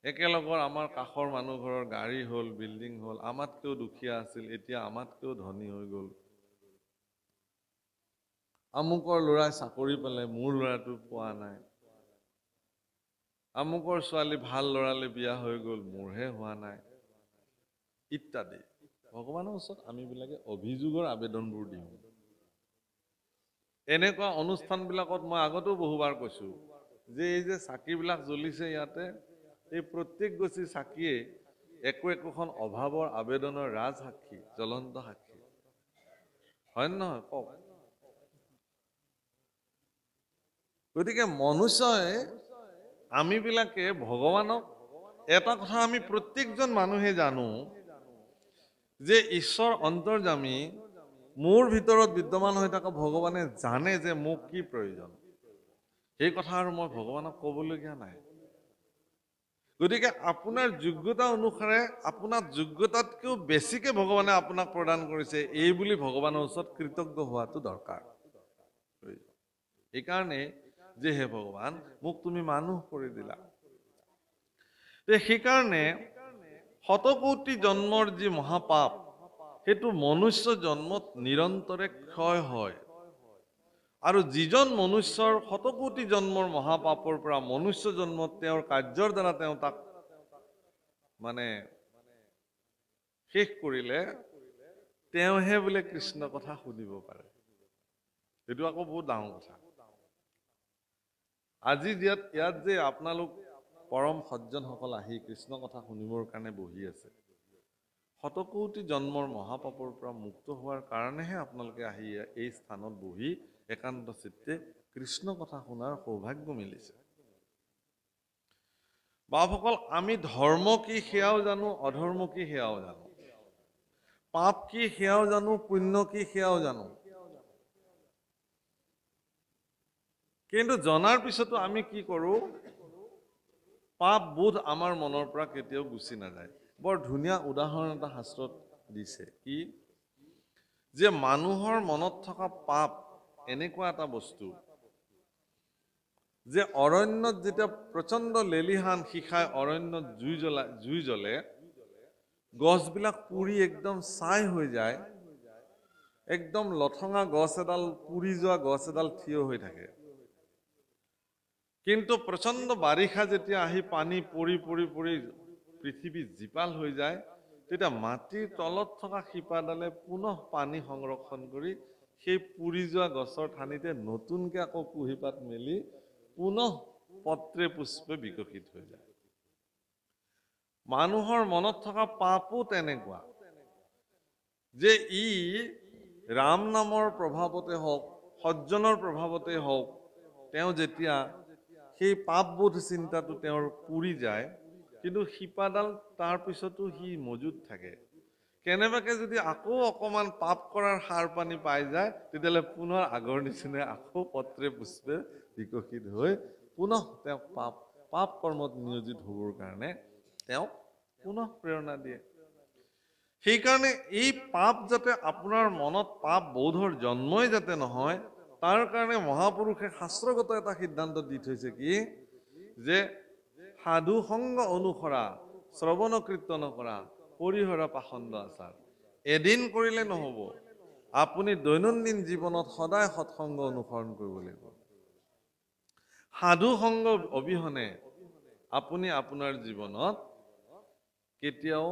Speaker 1: একেলগৰ আমাৰ কাষৰ মানুহ ঘৰৰ গাড়ী হ'ল, বিল্ডিং হ'ল, আমাতকৈও দুখীয়া আছিল, এতিয়া আমাতকৈও ধনী হৈ গ'ল। আমুকৰ ল'ৰাই চাকৰি পালে, মোৰ ল'ৰাটো পোৱা নাই। আমুকৰ ছোৱালী ভাল ল'ৰালে বিয়া হৈ গ'ল, মোৰহে হোৱা নাই, ইত্যাদি। ভগৱানৰ ওচৰত আমিবিলাকে অভিযোগৰ আবেদনবোৰ দিওঁ। এনেকুৱা অনুষ্ঠানবিলাকত মই আগতেও বহুবাৰ কৈছো যে এই যে চাকিবিলাক জ্বলিছে ইয়াতে, এই প্ৰত্যেক গছি চাকিয়ে একোখন অভাৱৰ আবেদনৰ ৰাজ সাক্ষী, জ্বলন্ত সাক্ষী। হয় নহয় কওক? গতিকে মনুষ্যই আমিবিলাকে ভগৱানক এটা কথা আমি প্ৰত্যেকজন মানুহে জানো যে ঈশ্বৰ অন্তৰ্যামী, মোৰ ভিতৰত বিদ্যমান হৈ থকা ভগৱানে জানে যে মোক কি প্ৰয়োজন। সেই কথা আৰু মই ভগৱানক ক'বলগীয়া নাই। গতিকে আপোনাৰ যোগ্যতা অনুসাৰে আপোনাৰ যোগ্যতাতকৈও বেছিকে ভগৱানে আপোনাক প্ৰদান কৰিছে, এই বুলি ভগৱানৰ ওচৰত কৃতজ্ঞ হোৱাটো দৰকাৰ। এইকাৰণে যে হে ভগৱান, মোক তুমি মানুহ কৰি দিলা। সেইকাৰণে শতকোটি জন্মৰ যি মহাপাপ, সেইটো মনুষ্য জন্মত নিৰন্তৰে ক্ষয় হয়। আৰু যিজন মনুষ্যৰ শতকোটি জন্মৰ মহাপাপৰ পৰা মনুষ্য জন্মত তেওঁৰ কাৰ্যৰ দ্বাৰা তেওঁ তাক মানে শেষ কৰিলে, তেওঁহে বোলে কৃষ্ণ কথা শুনিব পাৰে। এইটো আকৌ বহুত ডাঙৰ কথা। আজি ইয়াত যে আপোনালোক পৰম সজ্জনসকল আহি কৃষ্ণ কথা শুনিবৰ কাৰণে বহি আছে, শতকোটি জন্মৰ মহাপাপৰ পৰা মুক্ত হোৱাৰ কাৰণেহে আপোনালোকে আহি এই স্থানত বহি একান্ত চিত্তে কৃষ্ণ কথা শুনাৰ সৌভাগ্য মিলিছে। বাপসকল, আমি ধৰ্ম কি সেয়াও জানো, অধৰ্ম কি সেয়াও জানো, পাপ কি সেয়াও জানো, পুণ্য কি সেয়াও জানো। কিন্তু জনাৰ পিছতো আমি কি কৰো? পাপ বোধ আমাৰ মনৰ পৰা কেতিয়াও গুচি নাযায়। বৰ ধুনীয়া উদাহৰণ এটা শাস্ত্ৰত দিছে, কি যে মানুহৰ মনত থকা পাপ এনেকুৱা এটা বস্তু যে অৰণ্যত যেতিয়া প্ৰচণ্ড লেলিহান শিখাই অৰণ্যত জুই জ্বলে, গছবিলাক পুৰি একদম ছাই হৈ যায়, একদম লঠঙা গছ এডাল, পুৰি যোৱা গছ এডাল থিয় হৈ থাকে। কিন্তু প্ৰচণ্ড বাৰিষা যেতিয়া আহি পানী পৰি পৰি পৰি পৃথিৱী জীপাল হৈ যায়, তেতিয়া মাটিৰ তলত থকা শিপাডালে পুনঃ পানী সংৰক্ষণ কৰি সেই পুৰি যোৱা গছৰ ঠানিতে নতুনকে আকৌ কুঁহিপাত মেলি পুনঃ পত্ৰে পুষ্পে বিকশিত হৈ যায়। মানুহৰ মনত থকা পাপো তেনেকুৱা যে ই ৰাম নামৰ প্ৰভাৱতে হওক সজ্জনৰ প্ৰভাৱতে হওক তেওঁ যেতিয়া সেই পাপবোধ চিন্তাটো তেওঁৰ পুৰি যায় কিন্তু শিপাডাল তাৰ পিছতো সি মজুত থাকে কেনেবাকে যদি আকৌ অকমান পাপ কৰাৰ সাৰ পানী পাই যায় তেতিয়াহ'লে পুনৰ আগৰ নিচিনা আকৌ পত্ৰে পুষ্পে বিকশিত হৈ পুনঃ তেওঁ পাপ কৰ্মত নিয়োজিত হ'বৰ কাৰণে তেওঁ পুনঃ প্ৰেৰণা দিয়ে সেইকাৰণে এই পাপ যাতে আপোনাৰ মনত পাপ বোধৰ জন্মই যাতে নহয় তাৰ কাৰণে মহাপুৰুষে শাস্ত্ৰগত এটা সিদ্ধান্ত দি থৈছে কি যে সাধু সংগ অনুসৰা শ্ৰৱণ কীৰ্তন কৰা পৰিহৰা পাখণ্ড আচাৰ এদিন কৰিলে নহব আপুনি দৈনন্দিন জীৱনত সদায় সৎসংগ অনুসৰণ কৰিব লাগিব সাধু সংগ অবিহনে আপুনি আপোনাৰ জীৱনত কেতিয়াও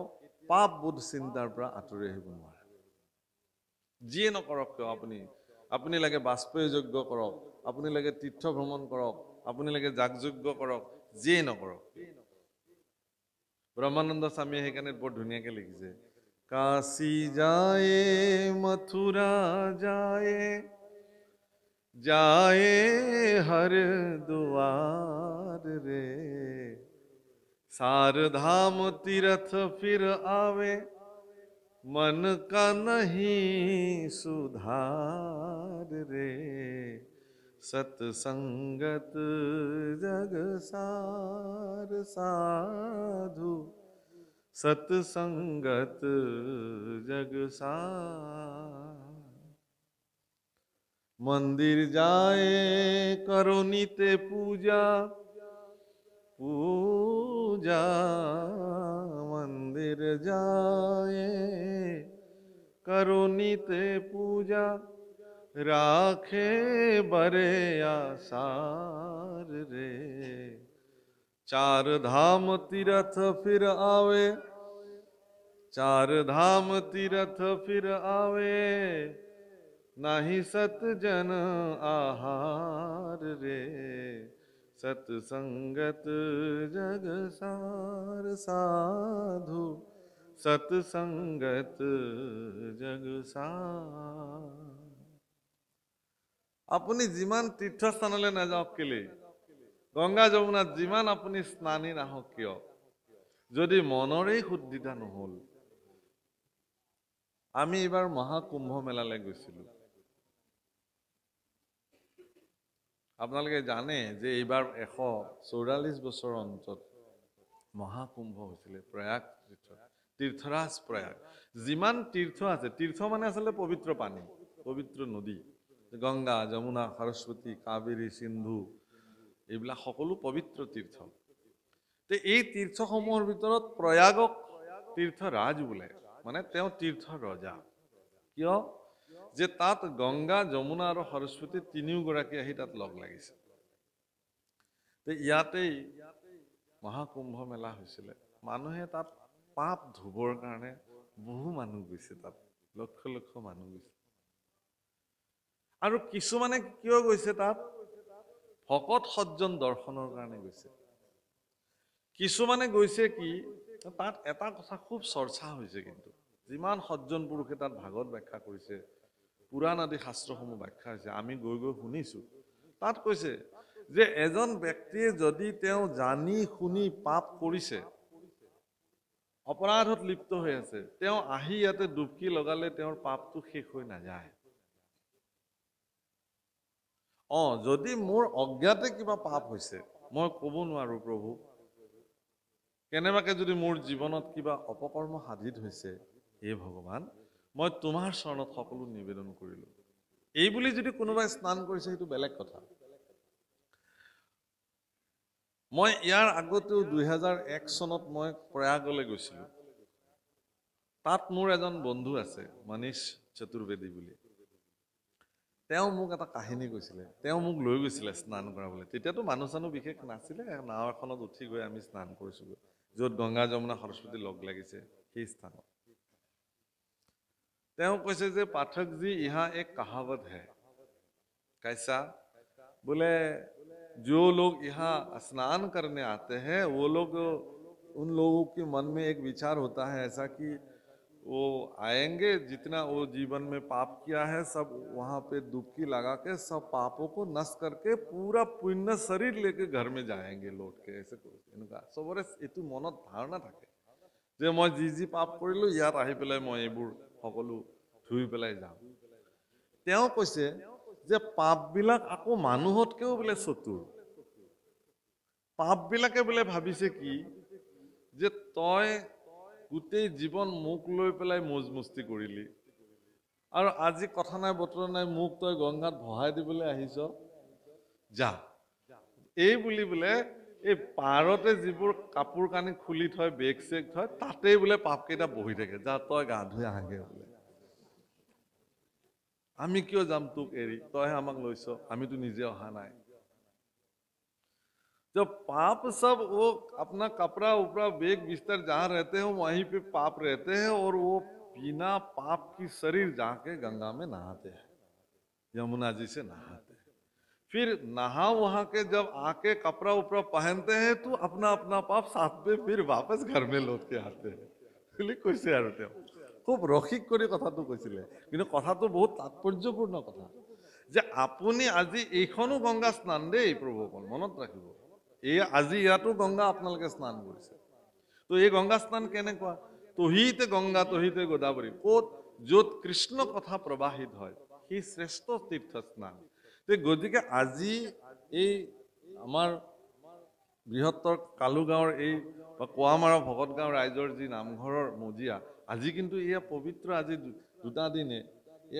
Speaker 1: পাপ বোধ চিন্তাৰ পৰা আঁতৰি আহিব নোৱাৰে যিয়ে নকৰক কিয় আপুনি লাগে বাজপেয়ী যজ্ঞ কৰক আপুনি লাগে তীৰ্থ ভ্ৰমণ কৰক আপুনি লাগে যাগযজ্ঞ কৰক যিয়ে নকৰক ব্ৰহ্মানন্দ স্বামীয়ে সেইকাৰণে বৰ ধুনীয়াকে লিখিছে কাশী যায় মথুৰা যায় हरिद्वार रे सार धाम तीर्थ फिर आवे मन का नहीं सुधार रे सत्संगत जग सार साधु सत्संगत जग सार मंदिर जाए करो नित्य पूजा पूजा मंदिर जाए करो नित्य पूजा राखे बरे आसार रे चार धाम तीर्थ फिर आवे चार धाम तीर्थ फिर आवे नाही सत जन आहार रे सत्संगत जग सार साधु सत्संगत जग सार আপুনি যিমান তীৰ্থস্থানলৈ নাযাওক কেলে গংগা যমুনাত যিমান আপুনি স্নানী নাহক কিয় যদি মনৰেই শুদ্ধিতা নহল আমি এবাৰ মহাকুম্ভ মেলালৈ গৈছিলো আপোনালোকে জানে যে এইবাৰ 144 বছৰৰ অন্তত মহাকুম্ভ হৈছিলে প্ৰয়াগ তীৰ্থৰাজ প্ৰয়াগ যিমান তীৰ্থ আছে তীৰ্থ মানে আচলতে পবিত্ৰ পানী পবিত্ৰ নদী গংগা যমুনা সৰস্বতী কাবেৰী সিন্ধু এইবিলাক সকলো পবিত্ৰ তীৰ্থ তে এই তীৰ্থসমূহৰ ভিতৰত প্ৰয়াগক তীৰ্থৰাজ বোলে মানে তেওঁ তীৰ্থ ৰজা কিয় যে তাত গংগা যমুনা আৰু সৰস্বতী তিনিওগৰাকী আহি তাত লগ লাগিছে তে ইয়াতেই মহাকুম্ভ মেলা হৈছিলে মানুহে তাত পাপ ধুবৰ কাৰণে বহু মানুহ গৈছে তাত লক্ষ লক্ষ মানুহ গৈছে আৰু কিছুমানে কিয় গৈছে তাত ভকত সজ্জন দৰ্শনৰ কাৰণে গৈছে কিছুমানে গৈছে কি তাত এটা কথা খুব চৰ্চা হৈছে কিন্তু যিমান সজ্জন পুৰুষে তাত ভাগৱত ব্যাখ্যা কৰিছে পুৰাণ আদি শাস্ত্ৰসমূহ ব্যাখ্যা হৈছে আমি গৈ গৈ শুনিছো তাত কৈছে যে এজন ব্যক্তিয়ে যদি তেওঁ জানি শুনি পাপ কৰিছে অপৰাধত লিপ্ত হৈ আছে তেওঁ আহি ইয়াতে ডুবকি লগালে তেওঁৰ পাপটো শেষ হৈ নাযায় যদি মোৰ অজ্ঞাতে কিবা পাপ হৈছে মই ক'ব নোৱাৰো প্ৰভু কেনেবাকে যদি মোৰ জীৱনত কিবা অপকৰ্ম সাধিত হৈছে হে ভগৱান মই তোমাৰ চৰণত সকলো নিবেদন কৰিলো এই বুলি যদি কোনোবাই স্নান কৰিছে সেইটো বেলেগ কথা মই ইয়াৰ আগতেও 2001 চনত মই প্ৰয়াগলৈ গৈছিলো তাত মোৰ এজন বন্ধু আছে মনীষ চতুৰ্বেদী বুলি তেওঁ মোক এটা কাহিনী কৈছিলে তেওঁ মোক লৈ গৈছিলে স্নান কৰাবলৈ তেতিয়াতো মানুহ চানুহ বিশেষ নাছিলে নাও এখনত উঠি গৈ আমি স্নান কৰিছো য'ত গংগা যমুনা সৰস্বতী লগ লাগিছে সেই স্থানত তেওঁ কৈছে যে পাঠক जी यहाँ एक कहावत है कैसा बोले जो लोग यहाँ स्नान करने आते हैं वो लोग उन लोगों के मन में एक विचार होता है ऐसा कि वो आएंगे, जितना वो जीवन में पाप किया है सब वहां पे डुबकी लगा के सब पापों को नष्ट करके पूरा पुण्य शरीर लेके घर में जाएंगे लौट के, ऐसे এনেকুৱা সবৰে এইটো মনত ধাৰণা থাকে যে মই যি পাপ কৰিলো ইয়াত আহি পেলাই মই এইবোৰ সকলো ধুই পেলাই যাম। তেওঁ কৈছে যে পাপবিলাক আকৌ মানুহতকেও বোলে চতুৰ। পাপবিলাকে বোলে ভাবিছে কি যে তই গোটেই জীৱন মুখ লৈ পেলাই মজমস্তি কৰিলি আৰু আজি কথা নাই বতৰা নাই মুখ তই গংগাত ভহাই দিবলৈ আহিছ, যা। এই বুলি বোলে এই পাৰতে যিবোৰ কাপোৰ কানি খুলি থয় বেগ চেগ থয় তাতেই বোলে পাপকেইটা বহি থাকে, যা তই গা ধুই আহাগে বোলে। আমি কিয় যাম তোক এৰি, তইহে আমাক লৈছ, আমিতো নিজে অহা নাই। जो पाप सब वो अपना कपड़ा उपड़ा बेग बिस्तर जहाँ रहते हैं वहीं पे पाप रहते हैं और वो बिना पाप की शरीर जाके गंगा में नहाते हैं, यमुना जी से नहाते हैं। फिर नहा वहां के जब आके कपड़ा उपड़ा पहनते हैं तो अपना अपना पाप साथ में फिर वापस घर में लौट के आते हैं। কৈছে আৰু তেওঁ খুব ৰসিক কৰি কথাটো কৈছিলে, কিন্তু কথাটো বহুত তাৎপৰ্যপূৰ্ণ কথা যে আপুনি আজি এইখনো গংগা স্নান দেই প্ৰভুসকল মনত ৰাখিব। এই আজি ইয়াতো গংগা আপোনালোকে স্নান কৰিছে। তো এই গংগা স্নান কেনেকুৱা? তহিতে গংগা তহিতে গোদাবৰী, ক'ত য'ত কৃষ্ণ কথা প্ৰবাহিত হয় সেই শ্ৰেষ্ঠ তীৰ্থ স্নান। গতিকে আজি এই আমাৰ বৃহত্তৰ কালুগাঁৱৰ এই কোৱামাৰা ভকত গাঁও ৰাইজৰ যি নামঘৰৰ মজিয়া, আজি কিন্তু এয়া পবিত্ৰ আজি দুটা দিনে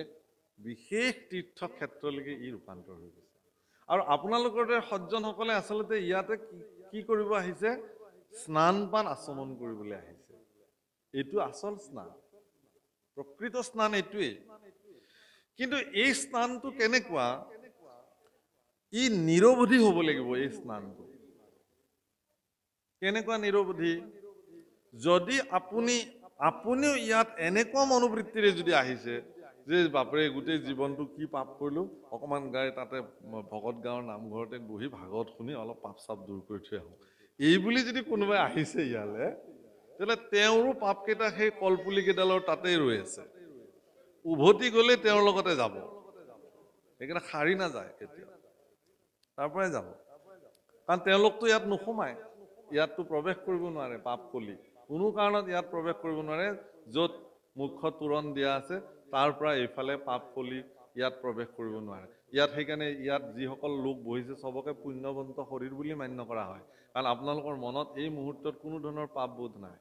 Speaker 1: এক বিশেষ তীৰ্থ ক্ষেত্ৰলৈকে ই ৰূপান্তৰ হৈ গৈছে। আৰু আপোনালোকৰ সজ্জনসকলে আচলতে ইয়াতে কি কৰিব আহিছে? স্নান পান আচমন কৰিবলৈ আহিছে। এইটো আচল স্নান, প্ৰকৃত স্নান এইটোৱেই। কিন্তু এই স্নানটো কেনেকুৱা? ই নিৰৱধি হ'ব লাগিব। এই স্নানটো কেনেকুৱা নিৰৱধি? যদি আপুনিও ইয়াত এনেকুৱা মনোবৃত্তিৰে যদি আহিছে যে বাপৰে গোটেই জীৱনটো কি পাপ কৰিলো, অকমান গাই তাতে ভকত গাঁৱৰ নামঘৰতে বহি ভাগৱত শুনি অলপ পাপ চাপ দূৰ কৰি থৈ আহোঁ, এই বুলি যদি কোনোবাই আহিছে ইয়ালে, তেতিয়াহ'লে তেওঁৰো পাপকেইটা সেই কলপুলি কেইডালৰ তাতেই ৰৈ আছে। উভতি গ'লে তেওঁৰ লগতে যাব, সেইকেইটা সাৰি নাযায় কেতিয়াও, তাৰ পৰাই যাব। কাৰণ তেওঁলোকতো ইয়াত নোসোমায়, ইয়াততো প্ৰৱেশ কৰিব নোৱাৰে। পাপ কলি কোনো কাৰণত ইয়াত প্ৰৱেশ কৰিব নোৱাৰে। য'ত মুখ্য তোৰণ দিয়া আছে তাৰ পৰা এইফালে পাপ কলি ইয়াত প্ৰৱেশ কৰিব নোৱাৰে। ইয়াত সেইকাৰণে ইয়াত যিসকল লোক বহিছে চবকে পুণ্যৱন্ত শৰীৰ বুলি মান্য কৰা হয়। কাৰণ আপোনালোকৰ মনত এই মুহূৰ্তত কোনো ধৰণৰ পাপ বোধ নাই,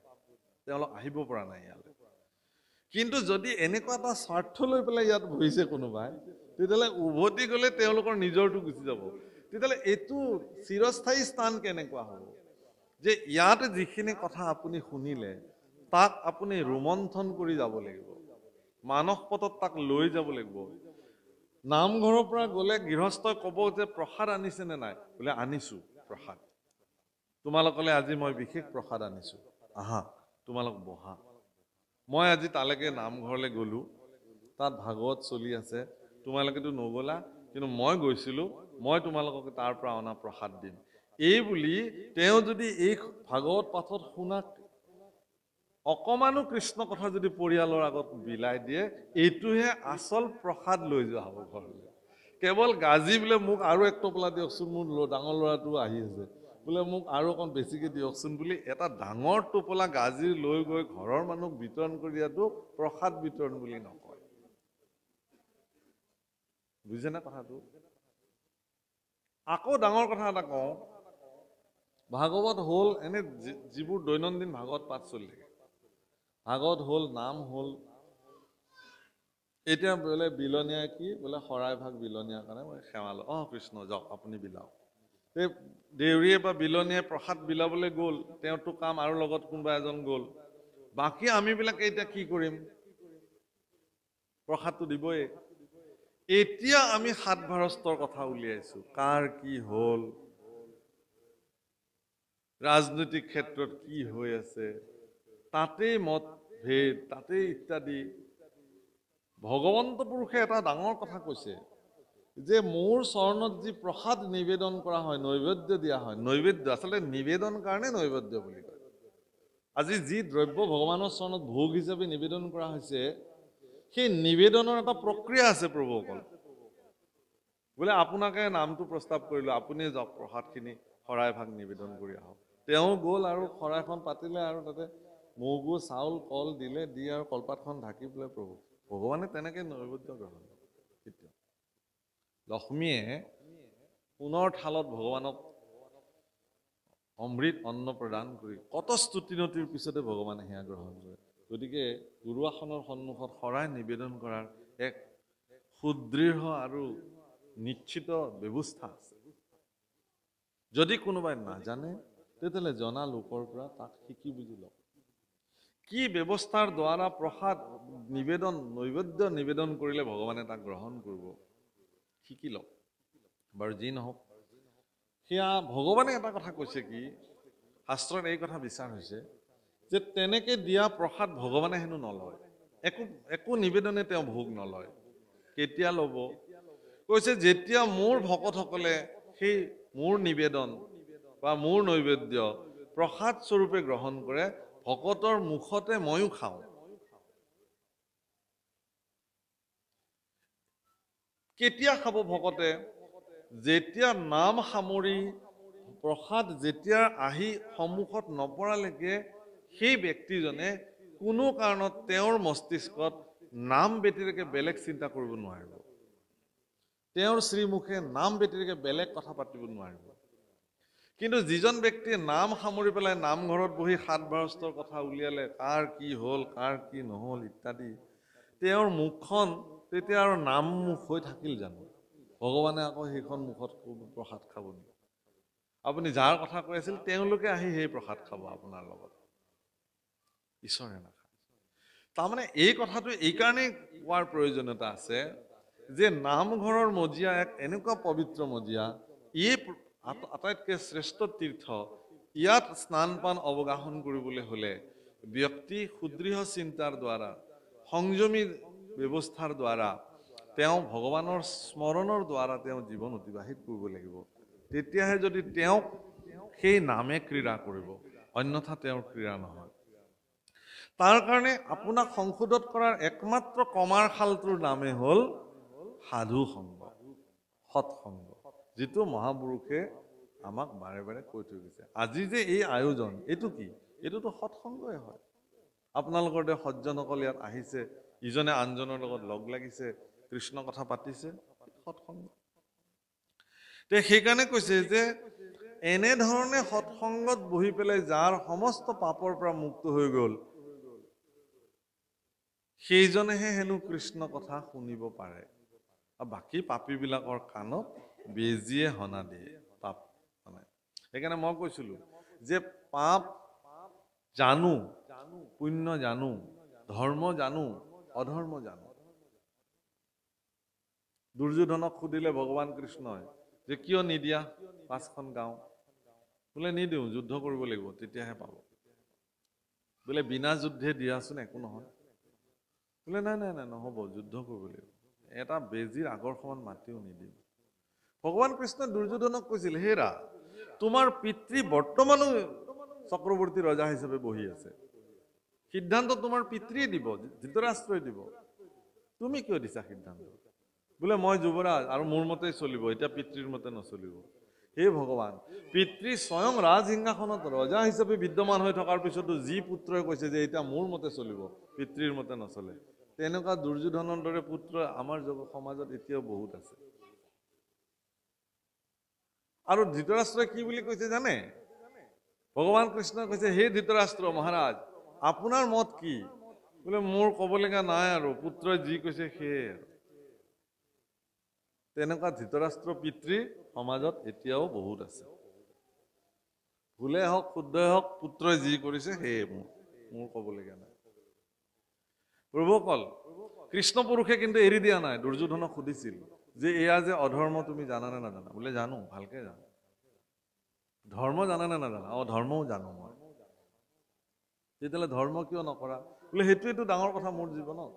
Speaker 1: তেওঁলোক আহিব পৰা নাই ইয়ালৈ। কিন্তু যদি এনেকুৱা এটা স্বাৰ্থ লৈ পেলাই ইয়াত বহিছে কোনোবাই, তেতিয়াহ'লে উভতি গ'লে তেওঁলোকৰ নিজৰটো গুচি যাব। তেতিয়াহ'লে এইটো চিৰস্থায়ী স্থান কেনেকুৱা হ'ব? যে ইয়াত যিখিনি কথা আপুনি শুনিলে তাক আপুনি ৰোমন্থন কৰি যাব লাগিব, মানস পথত তাক লৈ যাব লাগিব। নামঘৰৰ পৰা গ'লে গৃহস্থই ক'ব যে প্ৰসাদ আনিছে নে নাই? বোলে আনিছো প্ৰসাদ, তোমালোকলে আজি মই বিশেষ প্ৰসাদ আনিছো, আহা তোমালোক বহা। মই আজি তালৈকে নামঘৰলৈ গ'লো, তাত ভাগৱত চলি আছে, তোমালোকেতো নগ'লা, কিন্তু মই গৈছিলো, মই তোমালোকক তাৰ পৰা অনা প্ৰসাদ দিম। এই বুলি তেওঁ যদি এই ভাগৱত পাঠত শুনা অকমানো কৃষ্ণ কথা যদি পৰিয়ালৰ আগত বিলাই দিয়ে, এইটোহে আচল প্ৰসাদ লৈ যোৱা হ'ব ঘৰলৈ। কেৱল গাজি বোলে মোক আৰু এক টোপোলা দিয়কচোন, মোৰ ডাঙৰ ল'ৰাটো আহি আছে, বোলে মোক আৰু অকণ বেছিকৈ দিয়কচোন বুলি এটা ডাঙৰ টোপোলা গাজি লৈ গৈ ঘৰৰ মানুহক বিতৰণ কৰি দিয়াটো প্ৰসাদ বিতৰণ বুলি নকয়। বুজিছেনে কথাটো? আকৌ ডাঙৰ কথা এটা কওঁ, ভাগৱত হ'ল এনে যিবোৰ দৈনন্দিন ভাগৱত পাঠ চলি থাকে, ভাগৱত হ'ল, নাম হ'ল, এতিয়া বোলে বিলনীয়া কি বোলে শৰাই ভাগ বিলনীয়াৰ কাৰণে মই সেৱালো, কৃষ্ণ যাওক আপুনি বিলাওক। এই দেউৰীয়ে বা বিলনীয়ে প্ৰসাদ বিলাবলৈ গ'ল, তেওঁৰতো কাম, আৰু লগত কোনোবা এজন গ'ল। বাকী আমিবিলাকে এতিয়া কি কৰিম? প্ৰসাদটো দিবই। এতিয়া আমি সাত ভাৰস্তৰ কথা উলিয়াইছো, কাৰ কি হ'ল, ৰাজনৈতিক ক্ষেত্ৰত কি হৈ আছে, তাতেই মতভেদ, তাতেই ইত্যাদি। ভগৱন্ত পুৰুষে এটা ডাঙৰ কথা কৈছে যে মোৰ চৰণত যি প্ৰসাদ নিবেদন কৰা হয়, নৈবেদ্য দিয়া হয়, নৈবেদ্য আচলতে নিবেদন কাৰণে নৈবেদ্য বুলি কয়। আজি যি দ্ৰব্য ভগৱানৰ চৰণত ভোগ হিচাপে নিবেদন কৰা হৈছে সেই নিবেদনৰ এটা প্ৰক্ৰিয়া আছে প্ৰভুসকল বোলে আপোনাকে নামটো প্ৰস্তাৱ কৰিলো আপুনি যাওক প্ৰসাদখিনি শৰাই ভাগ নিবেদন কৰি আহক তেওঁ গ'ল আৰু শৰাইখন পাতিলে আৰু তাতে মগু চাউল কল দিলে দি আৰু কলপাতখন ঢাকি পেলাই প্ৰভু ভগৱানে তেনেকৈ নৈবেদ্য গ্ৰহণ কৰে লক্ষ্মীয়ে পুনৰ থালত ভগৱানক অমৃত অন্ন প্ৰদান কৰি কত স্তুতিনতিৰ পিছতে ভগৱানে সেয়া গ্ৰহণ কৰে গতিকে গুৰুআসনৰ সন্মুখত শৰাই নিবেদন কৰাৰ এক সুদৃঢ় আৰু নিশ্চিত ব্যৱস্থা আছে যদি কোনোবাই নাজানে তেতিয়াহ'লে জনা লোকৰ পৰা তাক শিকি বুজি লওক কি ব্যৱস্থাৰ দ্বাৰা প্ৰসাদ নিবেদন নৈবেদ্য নিবেদন কৰিলে ভগৱানে তাক গ্ৰহণ কৰিব শিকি লওক বাৰু যি নহওক সেয়া ভগৱানে এটা কথা কৈছে কি শাস্ত্ৰত এই কথা বিচাৰ হৈছে যে তেনেকে দিয়া প্ৰসাদ ভগৱানে হেনো নলয় একো নিবেদনে তেওঁ ভোগ নলয় কেতিয়া ল'ব কৈছে যেতিয়া মোৰ ভকতসকলে সেই মোৰ নিবেদন বা মোৰ নৈবেদ্য প্ৰসাদ স্বৰূপে গ্ৰহণ কৰে ভকতৰ মুখতে ময়ো খাওঁ কেতিয়া খাব ভকতে যেতিয়া নাম সামৰি প্ৰসাদ যেতিয়া আহি সন্মুখত নপৰালৈকে সেই ব্যক্তিজনে কোনো কাৰণত তেওঁৰ মস্তিষ্কত নাম ব্যতিৰেকে বেলেগ চিন্তা কৰিব নোৱাৰিব তেওঁৰ শ্ৰীমুখে নাম ব্যতিৰেকে বেলেগ কথা পাতিব নোৱাৰিব কিন্তু যিজন ব্যক্তিয়ে নাম সামৰি পেলাই নামঘৰত বহি সাত বাৰস্তৰ কথা উলিয়ালে কাৰ কি হ'ল কাৰ কি নহ'ল ইত্যাদি তেওঁৰ মুখখন তেতিয়া আৰু নাম মুখ হৈ থাকিল জানো ভগৱানে আকৌ সেইখন মুখত প্ৰসাদ খাব নেকি আপুনি যাৰ কথা কৈ আছিল তেওঁলোকে আহি সেই প্ৰসাদ খাব আপোনাৰ লগত ঈশ্বৰে নাখায় তাৰমানে এই কথাটো এইকাৰণেই কোৱাৰ প্ৰয়োজনীয়তা আছে যে নামঘৰৰ মজিয়া এক এনেকুৱা পবিত্ৰ মজিয়া এই আটাইতকৈ শ্ৰেষ্ঠ তীৰ্থ ইয়াত স্নান পান অৱগাহন কৰিবলৈ হ'লে ব্যক্তি সুদৃঢ় চিন্তাৰ দ্বাৰা সংযমী ব্যৱস্থাৰ দ্বাৰা তেওঁ ভগৱানৰ স্মৰণৰ দ্বাৰা তেওঁ জীৱন অতিবাহিত কৰিব লাগিব তেতিয়াহে যদি তেওঁক সেই নামে ক্ৰীড়া কৰিব অন্যথা তেওঁৰ ক্ৰীড়া নহয় তাৰ কাৰণে আপোনাক সংশোধন কৰাৰ একমাত্ৰ কমাৰশালটোৰ নামে হ'ল সাধু সংগ সৎসংগ যিটো মহাপুৰুষে আমাক বাৰে বাৰে কৈ থৈ গৈছে আজি যে এই আয়োজন এইটো কি এইটোতো সৎসংগই হয় আপোনালোকৰ দৰে সজ্জনসকল ইয়াত আহিছে ইজনে আনজনৰ লগত লগ লাগিছে কৃষ্ণ কথা পাতিছে সৎসংগ সেইকাৰণে কৈছে যে এনেধৰণে সৎসংগত বহি পেলাই যাৰ সমস্ত পাপৰ পৰা মুক্ত হৈ গ'ল সেইজনেহে হেনো কৃষ্ণ কথা শুনিব পাৰে আৰু বাকী পাপীবিলাকৰ কাণত বেজিয়ে হনা দিয়ে পাপ মানে সেইকাৰণে মই কৈছিলো যে পাপ জানো পুণ্য জানো ধৰ্ম জানো অধৰ্ম জানো দুৰ্যোধনক সুধিলে ভগৱান কৃষ্ণই যে কিয় নিদিয়া পাঁচখন গাঁও বোলে নিদিওঁ যুদ্ধ কৰিব লাগিব তেতিয়াহে পাব বোলে বিনা যুদ্ধে দিয়াচোন একো নহয় বোলে নাই নাই নাই নহ'ব যুদ্ধ কৰিব লাগিব এটা বেজিৰ আগৰ সমান মাতিও নিদিম ভগৱান কৃষ্ণই দুৰ্যোধনক কৈছিল হেৰা তোমাৰ পিতৃ বৰ্তমানো চক্ৰৱৰ্তী ৰজা হিচাপে বহি আছে সিদ্ধান্ত তোমাৰ পিতৃয়ে দিব ধৃতৰাষ্ট্ৰই দিব তুমি কিয় দিছা সিদ্ধান্ত বোলে মই যুৱৰাজ আৰু মোৰ মতেই চলিব এতিয়া পিতৃৰ মতে নচলিব হে ভগৱান পিতৃ স্বয়ং ৰাজসিংহাসনত ৰজা হিচাপে বিদ্যমান হৈ থকাৰ পিছতো যি পুত্ৰই কৈছে যে এতিয়া মোৰ মতে চলিব পিতৃৰ মতে নচলে তেনেকুৱা দুৰ্যোধনৰ দৰে পুত্ৰ আমাৰ সমাজত এতিয়াও বহুত আছে আৰু ধৃতৰাষ্ট্ৰই কি বুলি কৈছে জানে ভগৱান কৃষ্ণই কৈছে হে ধৃতৰাষ্ট্ৰ মহাৰাজ আপোনাৰ মত কি বোলে মোৰ ক'বলগা নাই আৰু পুত্ৰই যি কৈছে সেয়ে তেনেকুৱা ধৃতৰাষ্ট্ৰ পিতৃ সমাজত এতিয়াও বহুত আছে ভুলে হওক শুদ্ধই হওক পুত্ৰই যি কৰিছে সেয়ে মোৰ ক'বলগীয়া নাই প্ৰভুসকল কৃষ্ণ পুৰুষে কিন্তু এৰি দিয়া নাই দুৰ্যোধনক সুধিছিল যে এয়া যে অধৰ্ম তুমি জানানে নাজানা বোলে জানো ভালকে জানো ধৰ্ম জানানে নাজানা ধৰ্মও জানো মই তেতিয়াহ'লে ধৰ্ম কিয় নকৰা বোলে সেইটোৱেইটো ডাঙৰ কথা মোৰ জীৱনত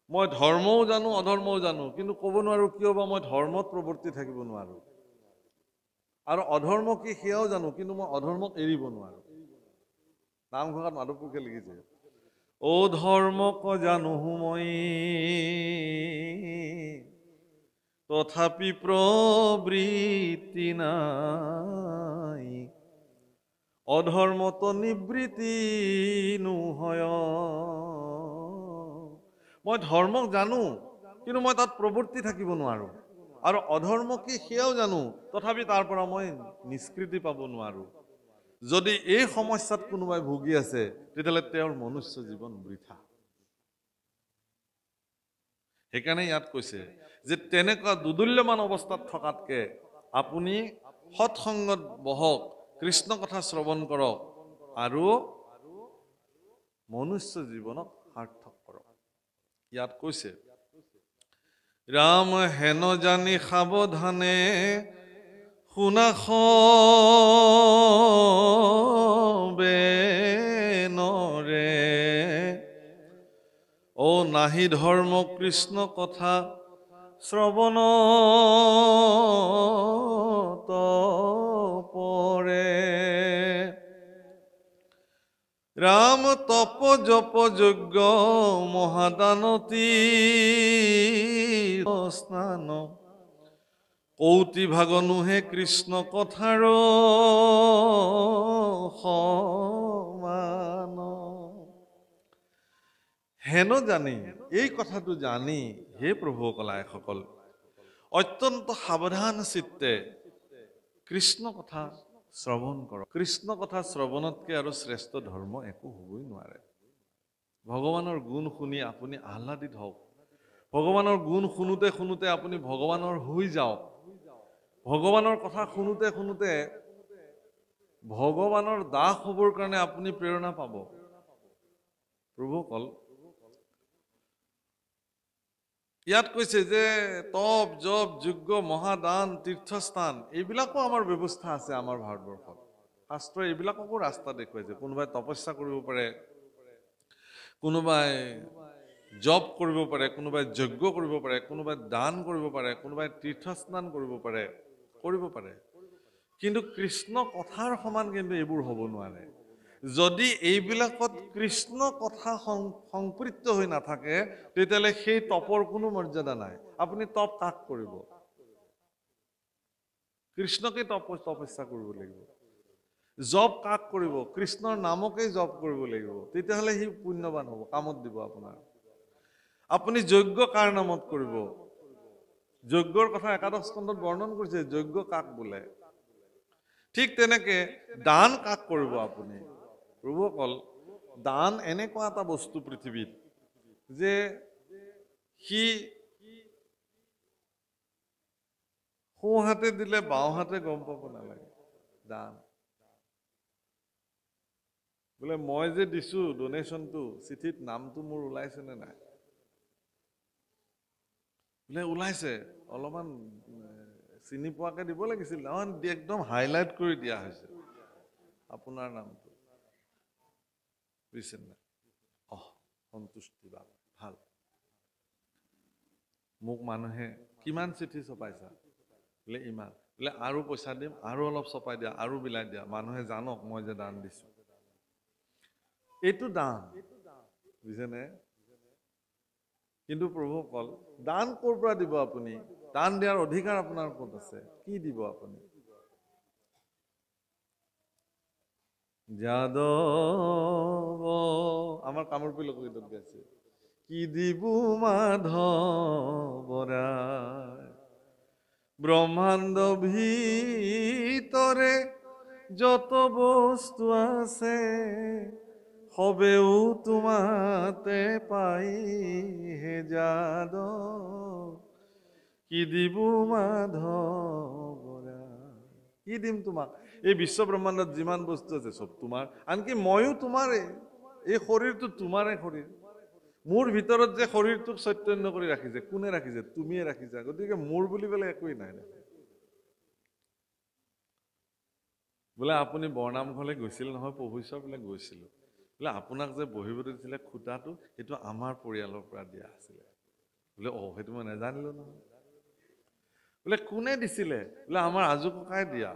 Speaker 1: মই ধৰ্মও জানো অধৰ্মও জানো কিন্তু ক'ব নোৱাৰো কিয় বা মই ধৰ্মত প্ৰৱৰ্তি থাকিব নোৱাৰো আৰু অধৰ্ম কি সেয়াও জানো কিন্তু মই অধৰ্মক এৰিব নোৱাৰো নামঘোষাত মাধৱপুৰুষে লিখিছে, অ ধৰ্মক জানো মই তথাপি প্ৰবৃত্তি নাই, অধৰ্মত নিবৃত্তি নোহয়। মই ধৰ্মক জানো, কিন্তু মই তাত প্ৰবৃত্তি থাকিব নোৱাৰো, আৰু অধৰ্ম কি সেয়াও জানো, তথাপি তাৰ পৰা মই নিষ্কৃতি পাব নোৱাৰো। যদি এই সমস্যাত কোনোবাই ভুগি আছে, তেতিয়াহ'লে তেওঁৰ মনুষ্য জীৱন বৃথা। সেইকাৰণে ইয়াত কৈছে যে তেনেকুৱা দুদুল্যমান অৱস্থাত থকাতকে আপুনি সৎসংগত বহক, কৃষ্ণ কথা শ্ৰৱণ কৰক, আৰু মনুষ্য জীৱনক সাৰ্থক কৰক। ইয়াত কৈছে, ৰাম হেন জানি সাৱধানে শুনা সবে নৰে, অ নাহি ধৰ্ম কৃষ্ণ কথা শ্ৰৱণ পৰে, ৰাম তপ জপ যজ্ঞ মহাদানতি স্নান, কৌটি ভাগ নোহে কৃষ্ণ কথাৰ সমান। হেন জানি, এই কথাটো জানি হে প্ৰভু কলাইসকল অত্যন্ত সাৱধান চিত্তে কৃষ্ণ কথা শ্ৰৱণ কৰক। কৃষ্ণ কথা শ্ৰৱণতকৈ আৰু শ্ৰেষ্ঠ ধৰ্ম একো হ'বই নোৱাৰে। ভগৱানৰ গুণ শুনি আপুনি আহ্লাদিত হওক, ভগৱানৰ গুণ শুনোতে শুনোতে আপুনি ভগৱানৰ হৈ যাওক, ভগৱানৰ কথা শুনোতে শুনোতে ভগৱানৰ দাস হ'বৰ কাৰণে আপুনি প্ৰেৰণা পাব। প্ৰভুসকল, ইয়াত কৈছে যে তপ জপ যজ্ঞ মহাদান তীৰ্থস্থান এইবিলাকো আমাৰ ব্যৱস্থা আছে আমাৰ ভাৰতবৰ্ষত। শাস্ত্ৰই এইবিলাককো ৰাস্তা দেখুৱাইছে। কোনোবাই তপস্যা কৰিব পাৰে, কোনোবাই জপ কৰিব পাৰে, কোনোবাই যজ্ঞ কৰিব পাৰে, কোনোবাই দান কৰিব পাৰে, কোনোবাই তীৰ্থস্নান কৰিব পাৰে। কিন্তু কৃষ্ণ কথাৰ সমান কিন্তু এইবোৰ হ'ব নোৱাৰে। যদি এইবিলাকত কৃষ্ণ কথা সংপৃক্ত হৈ নাথাকে, তেতিয়াহ'লে সেই তপৰ কোনো মৰ্যাদা নাই। আপুনি তপ কাক কৰিব? কৃষ্ণকে তপস্যা কৰিব লাগিব। জপ কাক কৰিব? কৃষ্ণৰ নামকেই জপ কৰিব লাগিব। তেতিয়াহ'লে সি পুণ্যৱান হ'ব, কামত দিব আপোনাৰ। আপুনি যজ্ঞ কাৰ নামত কৰিব? যজ্ঞৰ কথা একাদশ স্কন্ধত বৰ্ণন কৰিছে, যজ্ঞ কাক বোলে। ঠিক তেনেকে দান কাক কৰিব আপুনি? প্ৰভুসকল, দান এনেকুৱা এটা বস্তু পৃথিৱীত যে সি সোঁহাতে দিলে বাওঁহাতে গম পাব নালাগে। দান বোলে মই যে দিছো ডোনেশ্যনটো, চিঠিত নামটো মোৰ ওলাইছে নে নাই? বোলে ওলাইছে, অলপমান চিনি পোৱাকে দিব লাগিছিল। একদম হাইলাইট কৰি দিয়া হৈছে আপোনাৰ নামটো, বুজিছে নাই? সন্তুষ্টি বা ভাল। মোক মানুহে কিমান চিঠি ছপাইছা? বোলে ইমান। বোলে আৰু পইচা দিম, আৰু অলপ ছপাই দিয়া, আৰু বিলাই দিয়া, মানুহে জানক মই যে দান দিছো। এইটো দান, বুজিছেনে? কিন্তু প্ৰভুসকল, দান ক'ৰ পৰা দিব আপুনি? দান দিয়াৰ অধিকাৰ আপোনাৰ ক'ত আছে? কি দিব আপুনি? যাদৱ, আমাৰ কামৰূপী লোকগীতত গাইছে, কি দিবু মাধৱৰাই ব্ৰহ্মাণ্ড ভিতৰে যত বস্তু আছে, সবেও তোমাতে পাই হে যাদৱ, কি দিবু মাধৱৰাই। কি দিম তোমাক? এই বিশ্ব ব্ৰহ্মাণ্ডত যিমান বস্তু আছে চব তোমাৰ, আনকি ময়ো তোমাৰে। এই শৰীৰটো তোমাৰে শৰীৰ। মোৰ ভিতৰত যে শৰীৰটোক চৈতন্য কৰি ৰাখিছে, কোনে ৰাখিছে? তুমিয়ে ৰাখিছা। গতিকে মোৰ বুলিবলৈ একোৱেই নাই। বোলে আপুনি বৰনামঘৰলৈ গৈছিল নহয়, প্ৰভুশ্বৰ বোলে গৈছিলো। বোলে আপোনাক যে বহিবলৈ দিছিলে খুটাটো, সেইটো আমাৰ পৰিয়ালৰ পৰা দিয়া আছিলে। বোলে সেইটো মই নাজানিলো নহয়। বোলে কোনে দিছিলে? বোলে আমাৰ আজু ককাই দিয়া।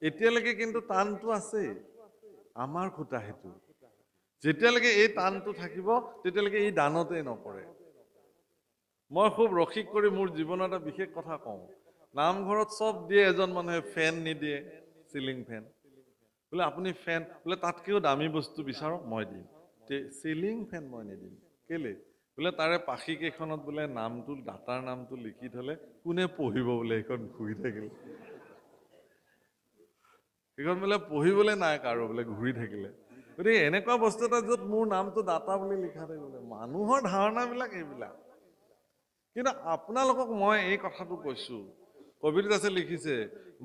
Speaker 1: এতিয়ালৈকে কিন্তু টানটো আছেই। আমাৰ খুঁটা সেইটো যেতিয়ালৈকে এই টানটো থাকিব তেতিয়ালৈকে এই দানতেই নপৰে মই খুব ৰসিক কৰি মোৰ জীৱনৰ এটা বিশেষ কথা কওঁ নামঘৰত চব দিয়ে এজন মানুহে ফেন নিদিয়ে চিলিং ফেন বোলে আপুনি ফেন বোলে তাতকেও দামী বস্তু বিচাৰক মই দিম চিলিং ফেন মই নিদিম কেলে বোলে তাৰে পাখি কেইখনত বোলে নামটো দাতাৰ নামটো লিখি থলে কোনে পঢ়িব বোলে এইখন ঘূৰি থাকিলে এইখন বোলে পঢ়িবলৈ নাই কাৰো বোলে ঘূৰি থাকিলে গতিকে এনেকুৱা বস্তু এটা য'ত মোৰ নামটো দাতা বুলি লিখা থাকিলে মানুহৰ ধাৰণাবিলাক এইবিলাক কিন্তু আপোনালোকক মই এই কথাটো কৈছো কবিতাত আছে লিখিছে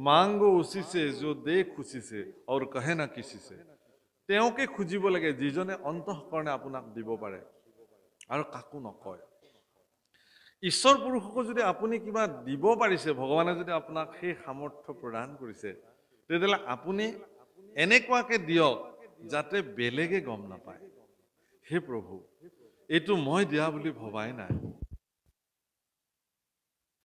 Speaker 1: মাংগো উচিছে যো দে খুচিছে আৰু কহে না কিচিছে তেওঁকে খুজিব লাগে যিজনে অন্তঃকৰণে আপোনাক দিব পাৰে আৰু কাকো নকয় ঈশ্বৰ পুৰুষকো যদি আপুনি কিবা দিব পাৰিছে ভগৱানে যদি আপোনাক সেই সামৰ্থ্য প্ৰদান কৰিছে তেতিয়াহ'লে আপুনি এনেকুৱাকে দিয়ক যাতে বেলেগে গম নাপায় হে প্ৰভু এইটো মই দিয়া বুলি ভবাই নাই